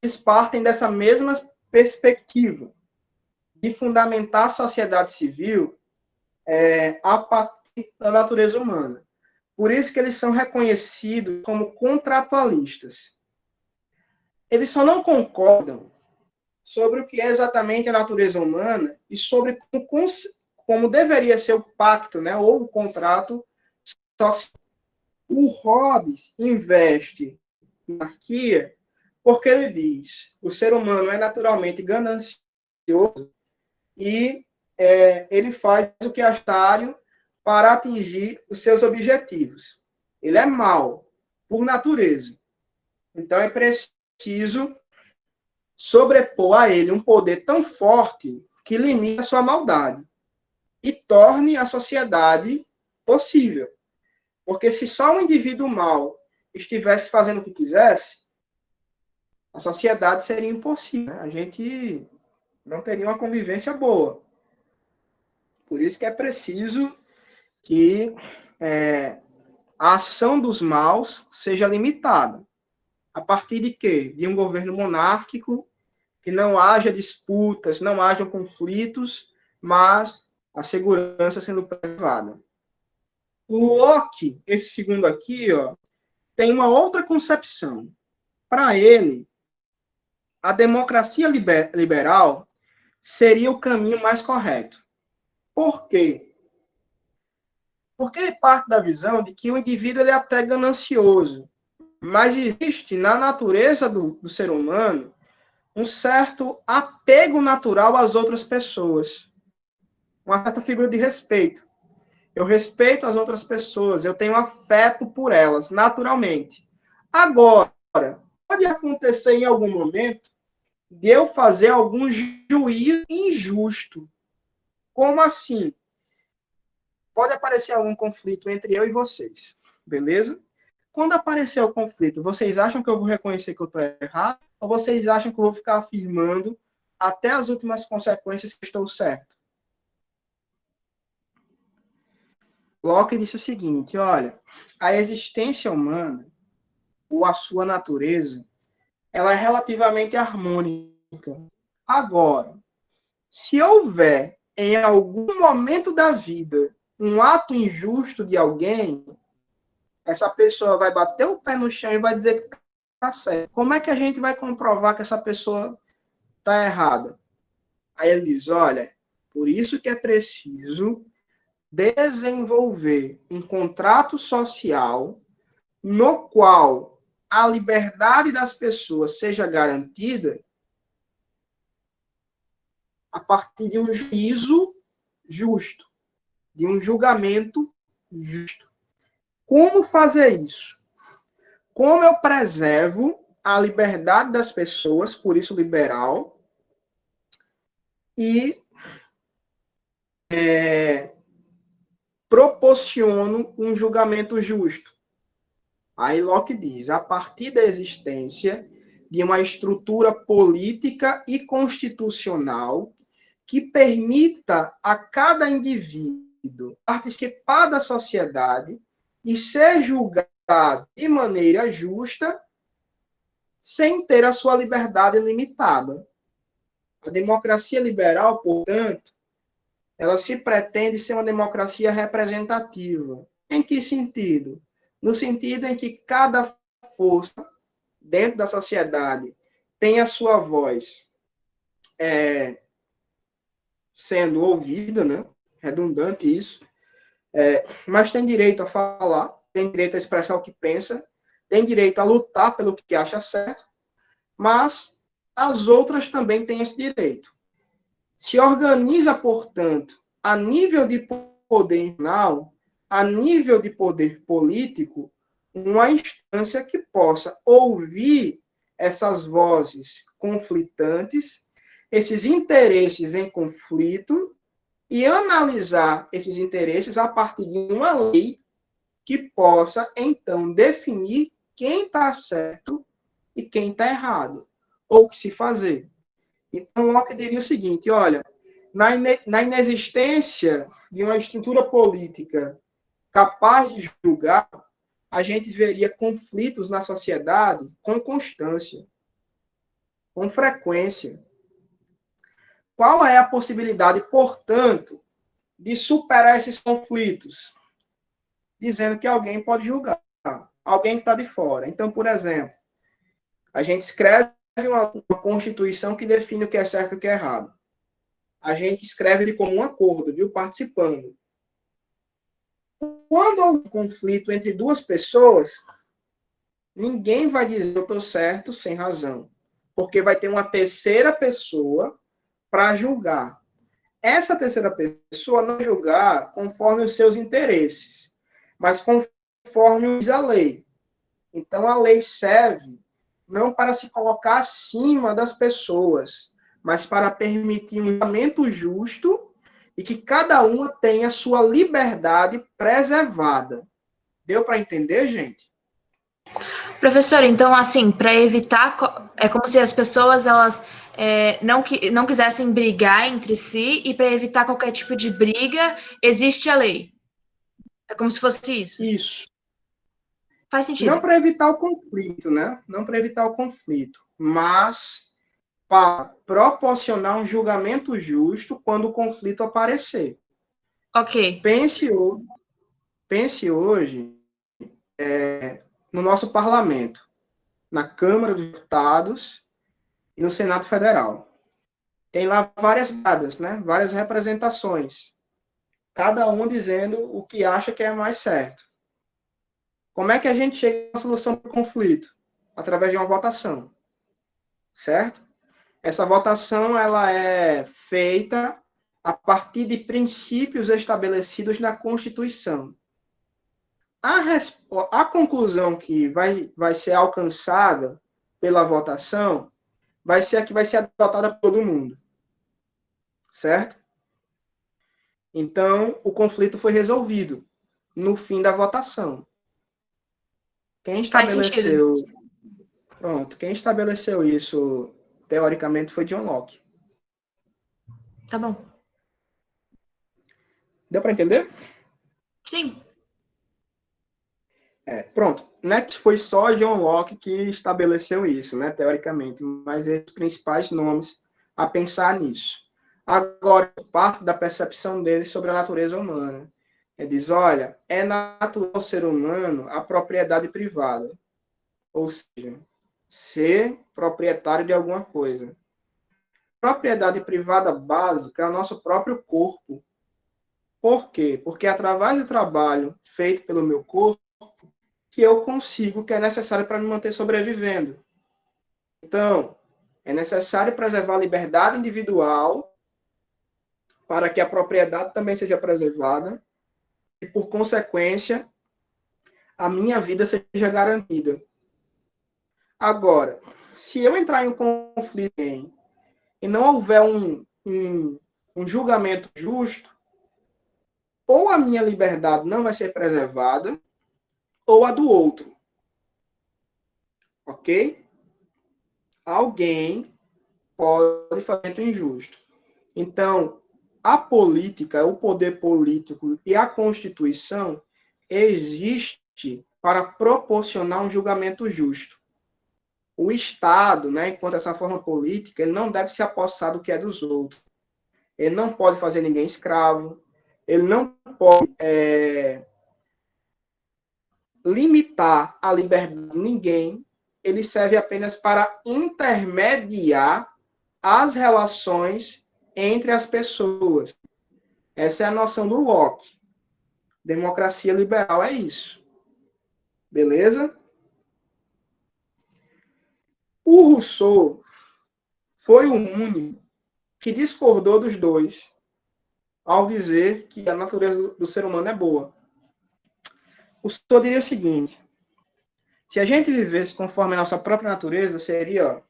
eles partem dessa mesma perspectiva de fundamentar a sociedade civil a partir da natureza humana. Por isso que eles são reconhecidos como contratualistas. Eles só não concordam sobre o que é exatamente a natureza humana e sobre como deveria ser o pacto, né, ou o contrato social. O Hobbes investe na anarquia porque ele diz o ser humano é naturalmente ganancioso e ele faz o que é necessário para atingir os seus objetivos. Ele é mau, por natureza. Então é preciso sobrepor a ele um poder tão forte que limite a sua maldade e torne a sociedade possível. Porque se só um indivíduo mau estivesse fazendo o que quisesse, a sociedade seria impossível. A gente não teria uma convivência boa. Por isso que é preciso que a ação dos maus seja limitada. A partir de quê? De um governo monárquico, que não haja disputas, não haja conflitos, mas a segurança sendo preservada. O Locke, esse segundo aqui, ó, tem uma outra concepção. Para ele, a democracia liberal seria o caminho mais correto. Por quê? Porque ele parte da visão de que o indivíduo ele é até ganancioso, mas existe na natureza do ser humano um certo apego natural às outras pessoas, uma certa figura de respeito. Eu respeito as outras pessoas, eu tenho afeto por elas, naturalmente. Agora, pode acontecer em algum momento de eu fazer algum juízo injusto. Como assim? Pode aparecer algum conflito entre eu e vocês, beleza? Quando aparecer o conflito, vocês acham que eu vou reconhecer que eu estou errado? Ou vocês acham que eu vou ficar afirmando até as últimas consequências que estou certo? Locke disse o seguinte, olha, a existência humana, ou a sua natureza, ela é relativamente harmônica. Agora, se houver em algum momento da vida um ato injusto de alguém, essa pessoa vai bater o pé no chão e vai dizer que está certo. Como é que a gente vai comprovar que essa pessoa está errada? Aí ele diz, olha, por isso que é preciso desenvolver um contrato social no qual a liberdade das pessoas seja garantida a partir de um juízo justo, de um julgamento justo. Como fazer isso? Como eu preservo a liberdade das pessoas, por isso liberal, e proporciono um julgamento justo. Aí Locke diz, a partir da existência de uma estrutura política e constitucional que permita a cada indivíduo participar da sociedade e ser julgado de maneira justa, sem ter a sua liberdade limitada. A democracia liberal, portanto, ela se pretende ser uma democracia representativa. Em que sentido? No sentido em que cada força dentro da sociedade tem a sua voz sendo ouvida, né? Redundante isso, mas tem direito a falar, tem direito a expressar o que pensa, tem direito a lutar pelo que acha certo, mas as outras também têm esse direito. Se organiza, portanto, a nível de poder nacional, a nível de poder político, uma instância que possa ouvir essas vozes conflitantes, esses interesses em conflito, e analisar esses interesses a partir de uma lei que possa, então, definir quem está certo e quem está errado, ou o que se fazer. Então, Locke diria o seguinte, olha, na inexistência de uma estrutura política capaz de julgar, a gente veria conflitos na sociedade com constância, com frequência. Qual é a possibilidade, portanto, de superar esses conflitos? Dizendo que alguém pode julgar, alguém que está de fora. Então, por exemplo, a gente escreve uma Constituição que define o que é certo e o que é errado. A gente escreve de comum acordo, viu? Participando. Quando há um conflito entre duas pessoas, ninguém vai dizer eu estou certo sem razão. Porque vai ter uma terceira pessoa para julgar. Essa terceira pessoa não julgar conforme os seus interesses, mas conforme diz a lei. Então, a lei serve não para se colocar acima das pessoas, mas para permitir um julgamento justo e que cada uma tenha sua liberdade preservada. Deu para entender, gente? Professor, então, assim, para evitar, é como se as pessoas elas não quisessem brigar entre si, e para evitar qualquer tipo de briga, existe a lei. É como se fosse isso. Isso. Faz sentido. Não para evitar o conflito, né? Não para evitar o conflito, mas para proporcionar um julgamento justo quando o conflito aparecer. Ok. Pense hoje no nosso parlamento, na Câmara dos Deputados e no Senado Federal. Tem lá várias bancas, né? Várias representações, cada um dizendo o que acha que é mais certo. Como é que a gente chega a uma solução para o conflito? Através de uma votação, certo? Essa votação ela é feita a partir de princípios estabelecidos na Constituição. A conclusão que vai ser alcançada pela votação vai ser a que vai ser adotada por todo mundo, certo? Então, o conflito foi resolvido no fim da votação. Quem Faz sentido. quem estabeleceu isso, teoricamente, foi John Locke. Tá bom. Deu para entender? Sim. Pronto. Não é que foi só John Locke que estabeleceu isso, né, teoricamente, mas é os principais nomes a pensar nisso. Agora, parte da percepção dele sobre a natureza humana. Ele diz, olha, é natural ao ser humano a propriedade privada. Ou seja, ser proprietário de alguma coisa. Propriedade privada básica é o nosso próprio corpo. Por quê? Porque através do trabalho feito pelo meu corpo, que eu consigo, que é necessário para me manter sobrevivendo. Então, é necessário preservar a liberdade individual para que a propriedade também seja preservada e, por consequência, a minha vida seja garantida. Agora, se eu entrar em um conflito e não houver um julgamento justo, ou a minha liberdade não vai ser preservada, ou a do outro. Ok? Alguém pode fazer o injusto. Então, a política, o poder político e a Constituição existe para proporcionar um julgamento justo. O Estado, né, enquanto essa forma política, ele não deve se apossar do que é dos outros. Ele não pode fazer ninguém escravo. Ele não pode limitar a liberdade de ninguém. Ele serve apenas para intermediar as relações entre as pessoas. Essa é a noção do Locke. Democracia liberal é isso. Beleza? O Rousseau foi o único que discordou dos dois ao dizer que a natureza do ser humano é boa. O Rousseau diria o seguinte: se a gente vivesse conforme a nossa própria natureza, seria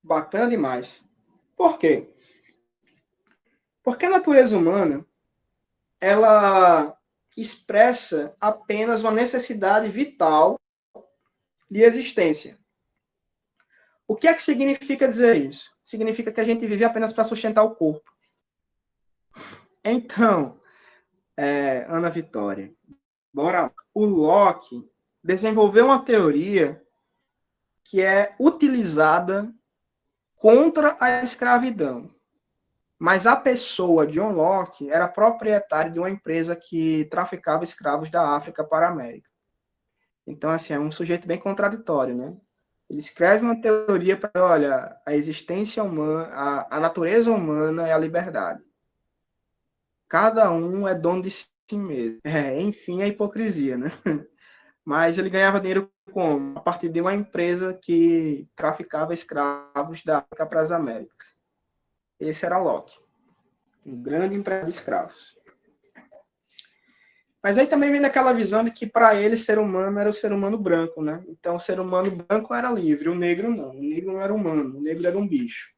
bacana demais. Por quê? Porque a natureza humana, ela expressa apenas uma necessidade vital de existência. O que é que significa dizer isso? Significa que a gente vive apenas para sustentar o corpo. Então, Ana Vitória, bora lá. O Locke desenvolveu uma teoria que é utilizada contra a escravidão. Mas a pessoa, John Locke, era proprietário de uma empresa que traficava escravos da África para a América. Então, assim, é um sujeito bem contraditório, né? Ele escreve uma teoria para, olha, a existência humana, a natureza humana é a liberdade. Cada um é dono de si mesmo. Enfim, a hipocrisia, né? Mas ele ganhava dinheiro como? A partir de uma empresa que traficava escravos da África para as Américas. Esse era Locke, um grande empresário de escravos. Mas aí também vem daquela visão de que para ele ser humano era o ser humano branco, né? Então o ser humano branco era livre, o negro não. O negro não era humano, o negro era um bicho.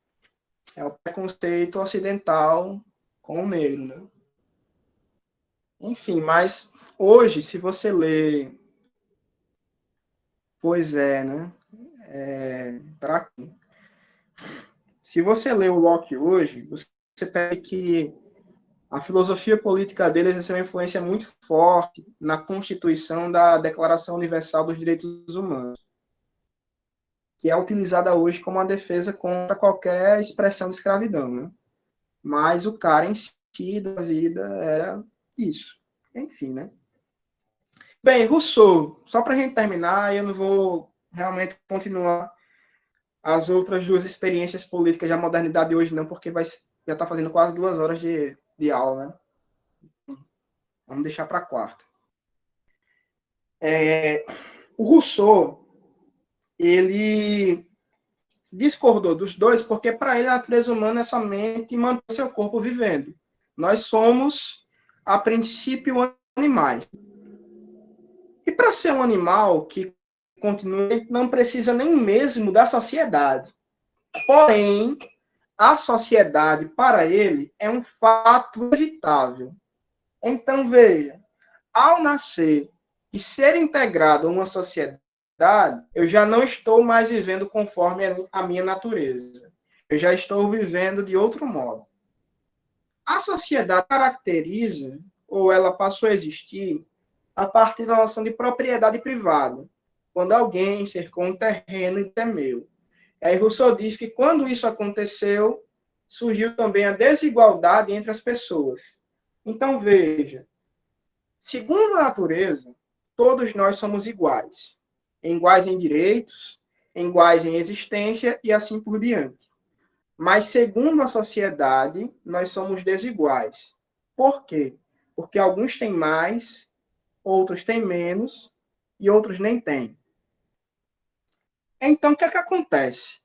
É o preconceito ocidental com o negro, né? Enfim, mas hoje, se você lê Pois é, né? Para quê? Se você lê o Locke hoje, você percebe que a filosofia política dele exerceu uma influência muito forte na constituição da Declaração Universal dos Direitos Humanos, que é utilizada hoje como uma defesa contra qualquer expressão de escravidão, né? Mas o cara em si da vida era isso. Enfim, né? Bem, Rousseau, só para a gente terminar, eu não vou realmente continuar as outras duas experiências políticas da modernidade hoje, não, porque já está fazendo quase 2 horas de aula, né? Vamos deixar para a quarta. O Rousseau, ele discordou dos dois, porque para ele a natureza humana é somente manter seu corpo vivendo. Nós somos, a princípio, animais. E para ser um animal que continue, não precisa nem mesmo da sociedade. Porém, a sociedade, para ele, é um fato evitável. Então, veja, ao nascer e ser integrado a uma sociedade, eu já não estou mais vivendo conforme a minha natureza. Eu já estou vivendo de outro modo. A sociedade caracteriza, ou ela passou a existir, a partir da noção de propriedade privada, quando alguém cercou um terreno e temeu. Aí Rousseau diz que quando isso aconteceu, surgiu também a desigualdade entre as pessoas. Então, veja, segundo a natureza, todos nós somos iguais. Iguais em direitos, iguais em existência e assim por diante. Mas, segundo a sociedade, nós somos desiguais. Por quê? Porque alguns têm mais, outros têm menos e outros nem têm. Então, o que é que acontece?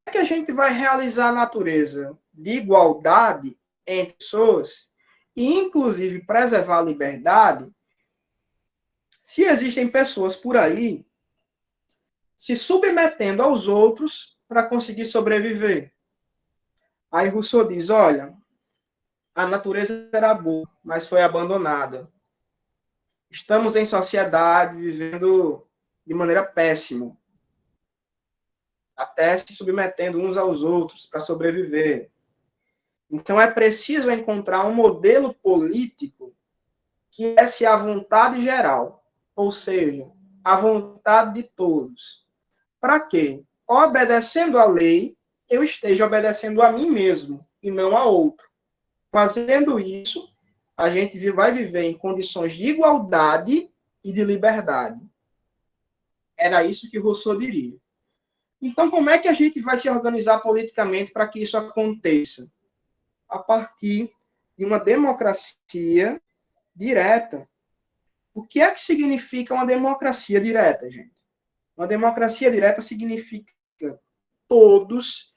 Como é que a gente vai realizar a natureza de igualdade entre pessoas e, inclusive, preservar a liberdade se existem pessoas por aí se submetendo aos outros para conseguir sobreviver? Aí Rousseau diz, olha, a natureza era boa, mas foi abandonada. Estamos em sociedade vivendo de maneira péssima, até se submetendo uns aos outros para sobreviver. Então é preciso encontrar um modelo político que é a vontade geral, ou seja, a vontade de todos. Para quê? Obedecendo à lei, eu esteja obedecendo a mim mesmo e não a outro. Fazendo isso, a gente vai viver em condições de igualdade e de liberdade. Era isso que Rousseau diria. Então, como é que a gente vai se organizar politicamente para que isso aconteça? A partir de uma democracia direta. O que é que significa uma democracia direta, gente? Uma democracia direta significa que todos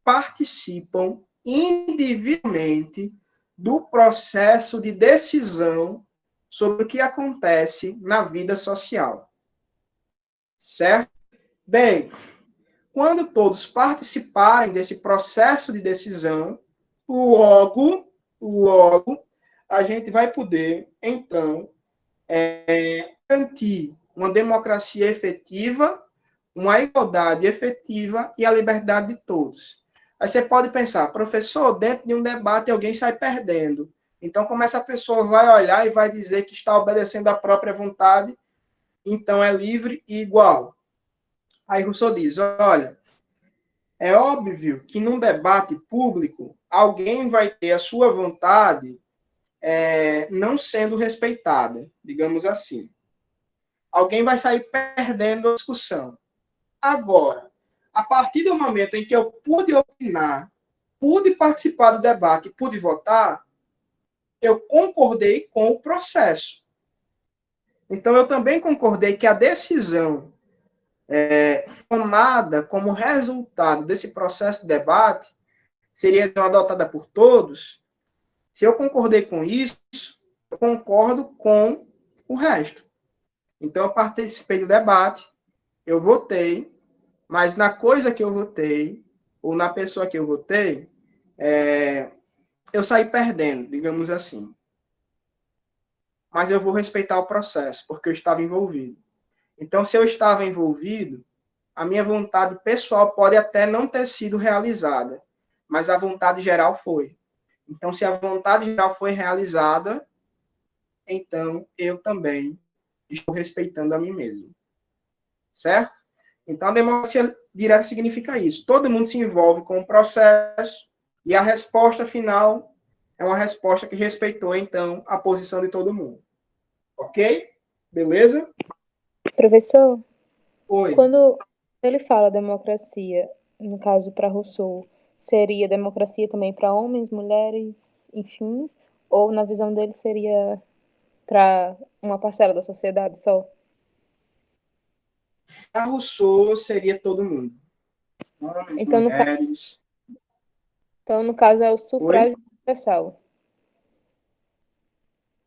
participam individualmente do processo de decisão sobre o que acontece na vida social. Certo? Bem, quando todos participarem desse processo de decisão, logo, a gente vai poder, então, garantir uma democracia efetiva, uma igualdade efetiva e a liberdade de todos. Aí você pode pensar, professor, dentro de um debate alguém sai perdendo. Então, como essa pessoa vai olhar e vai dizer que está obedecendo à própria vontade, então é livre e igual. Aí Rousseau diz, olha, é óbvio que num debate público, alguém vai ter a sua vontade não sendo respeitada, digamos assim. Alguém vai sair perdendo a discussão. Agora, a partir do momento em que eu pude opinar, pude participar do debate, pude votar, eu concordei com o processo. Então, eu também concordei que a decisão tomada como resultado desse processo de debate seria adotada por todos. Se eu concordei com isso, eu concordo com o resto. Então, eu participei do debate, eu votei, mas na coisa que eu votei, ou na pessoa que eu votei, eu saí perdendo, digamos assim. Mas eu vou respeitar o processo, porque eu estava envolvido. Então, se eu estava envolvido, a minha vontade pessoal pode até não ter sido realizada, mas a vontade geral foi. Então, se a vontade geral foi realizada, então eu também estou respeitando a mim mesmo. Certo? Então, a democracia direta significa isso. Todo mundo se envolve com o processo e a resposta final é uma resposta que respeitou, então, a posição de todo mundo. Ok? Beleza? Professor, Oi. quando ele fala democracia, no caso para Rousseau, seria democracia também para homens, mulheres, enfim, ou na visão dele seria para uma parcela da sociedade só? A Rousseau seria todo mundo. Homens, Então, mulheres. no caso, é o Oi? sufrágio universal.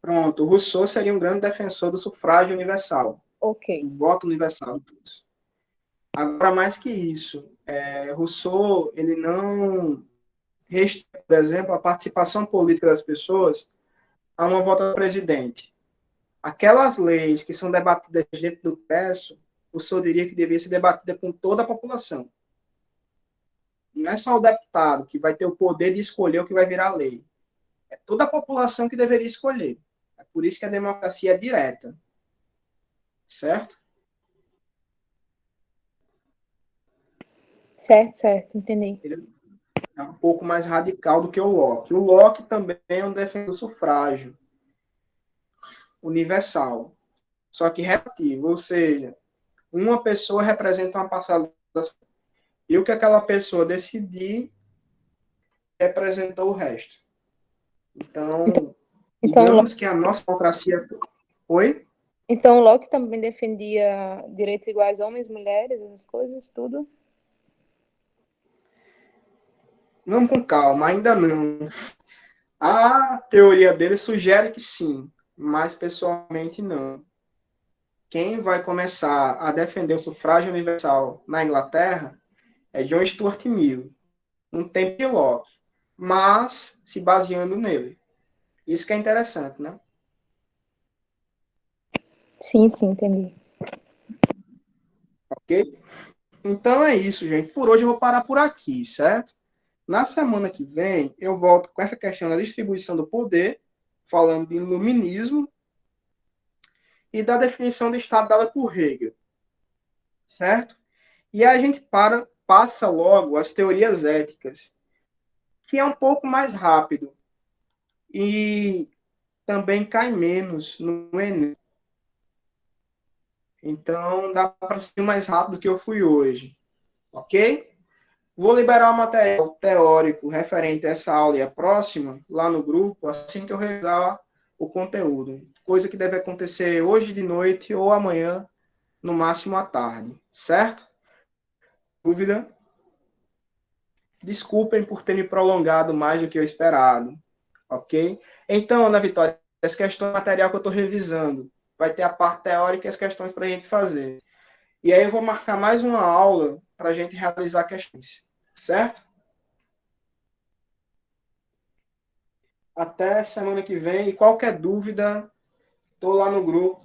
Pronto. O Rousseau seria um grande defensor do sufrágio universal. Ok. Do voto universal. Agora, mais que isso, Rousseau, ele não restringe, por exemplo, a participação política das pessoas a uma voto ao presidente. Aquelas leis que são debatidas dentro do Congresso, Rousseau diria que deveria ser debatida com toda a população. Não é só o deputado que vai ter o poder de escolher o que vai virar lei. É toda a população que deveria escolher. É por isso que a democracia é direta. Certo? Certo, entendi. Ele é um pouco mais radical do que o Locke. O Locke também é um defensor do sufrágio universal, só que relativo, ou seja, uma pessoa representa uma parcela e o que aquela pessoa decidir representou o resto. Então, Então, digamos que a nossa democracia... Oi? então Locke também defendia direitos iguais a homens, mulheres, essas coisas, tudo? Vamos com calma, ainda não. A teoria dele sugere que sim, mas pessoalmente não. Quem vai começar a defender o sufrágio universal na Inglaterra é John Stuart Mill, um tempo de Locke, mas se baseando nele. Isso que é interessante, né? Sim, entendi. Ok? Então é isso, gente. Por hoje eu vou parar por aqui, certo? Na semana que vem, eu volto com essa questão da distribuição do poder, falando de iluminismo e da definição do Estado dada por Hegel, certo? E aí a gente passa logo às teorias éticas, que é um pouco mais rápido e também cai menos no Enem. Então, dá para ser mais rápido do que eu fui hoje, ok? Vou liberar o material teórico referente a essa aula e a próxima lá no grupo, assim que eu revisar o conteúdo. Coisa que deve acontecer hoje de noite ou amanhã, no máximo à tarde, certo? Dúvida? Desculpem por ter me prolongado mais do que eu esperado, ok? Então, Ana Vitória, essa questão material que eu estou revisando, vai ter a parte teórica e as questões para a gente fazer. E aí eu vou marcar mais uma aula para a gente realizar questões, certo? Até semana que vem. E qualquer dúvida, estou lá no grupo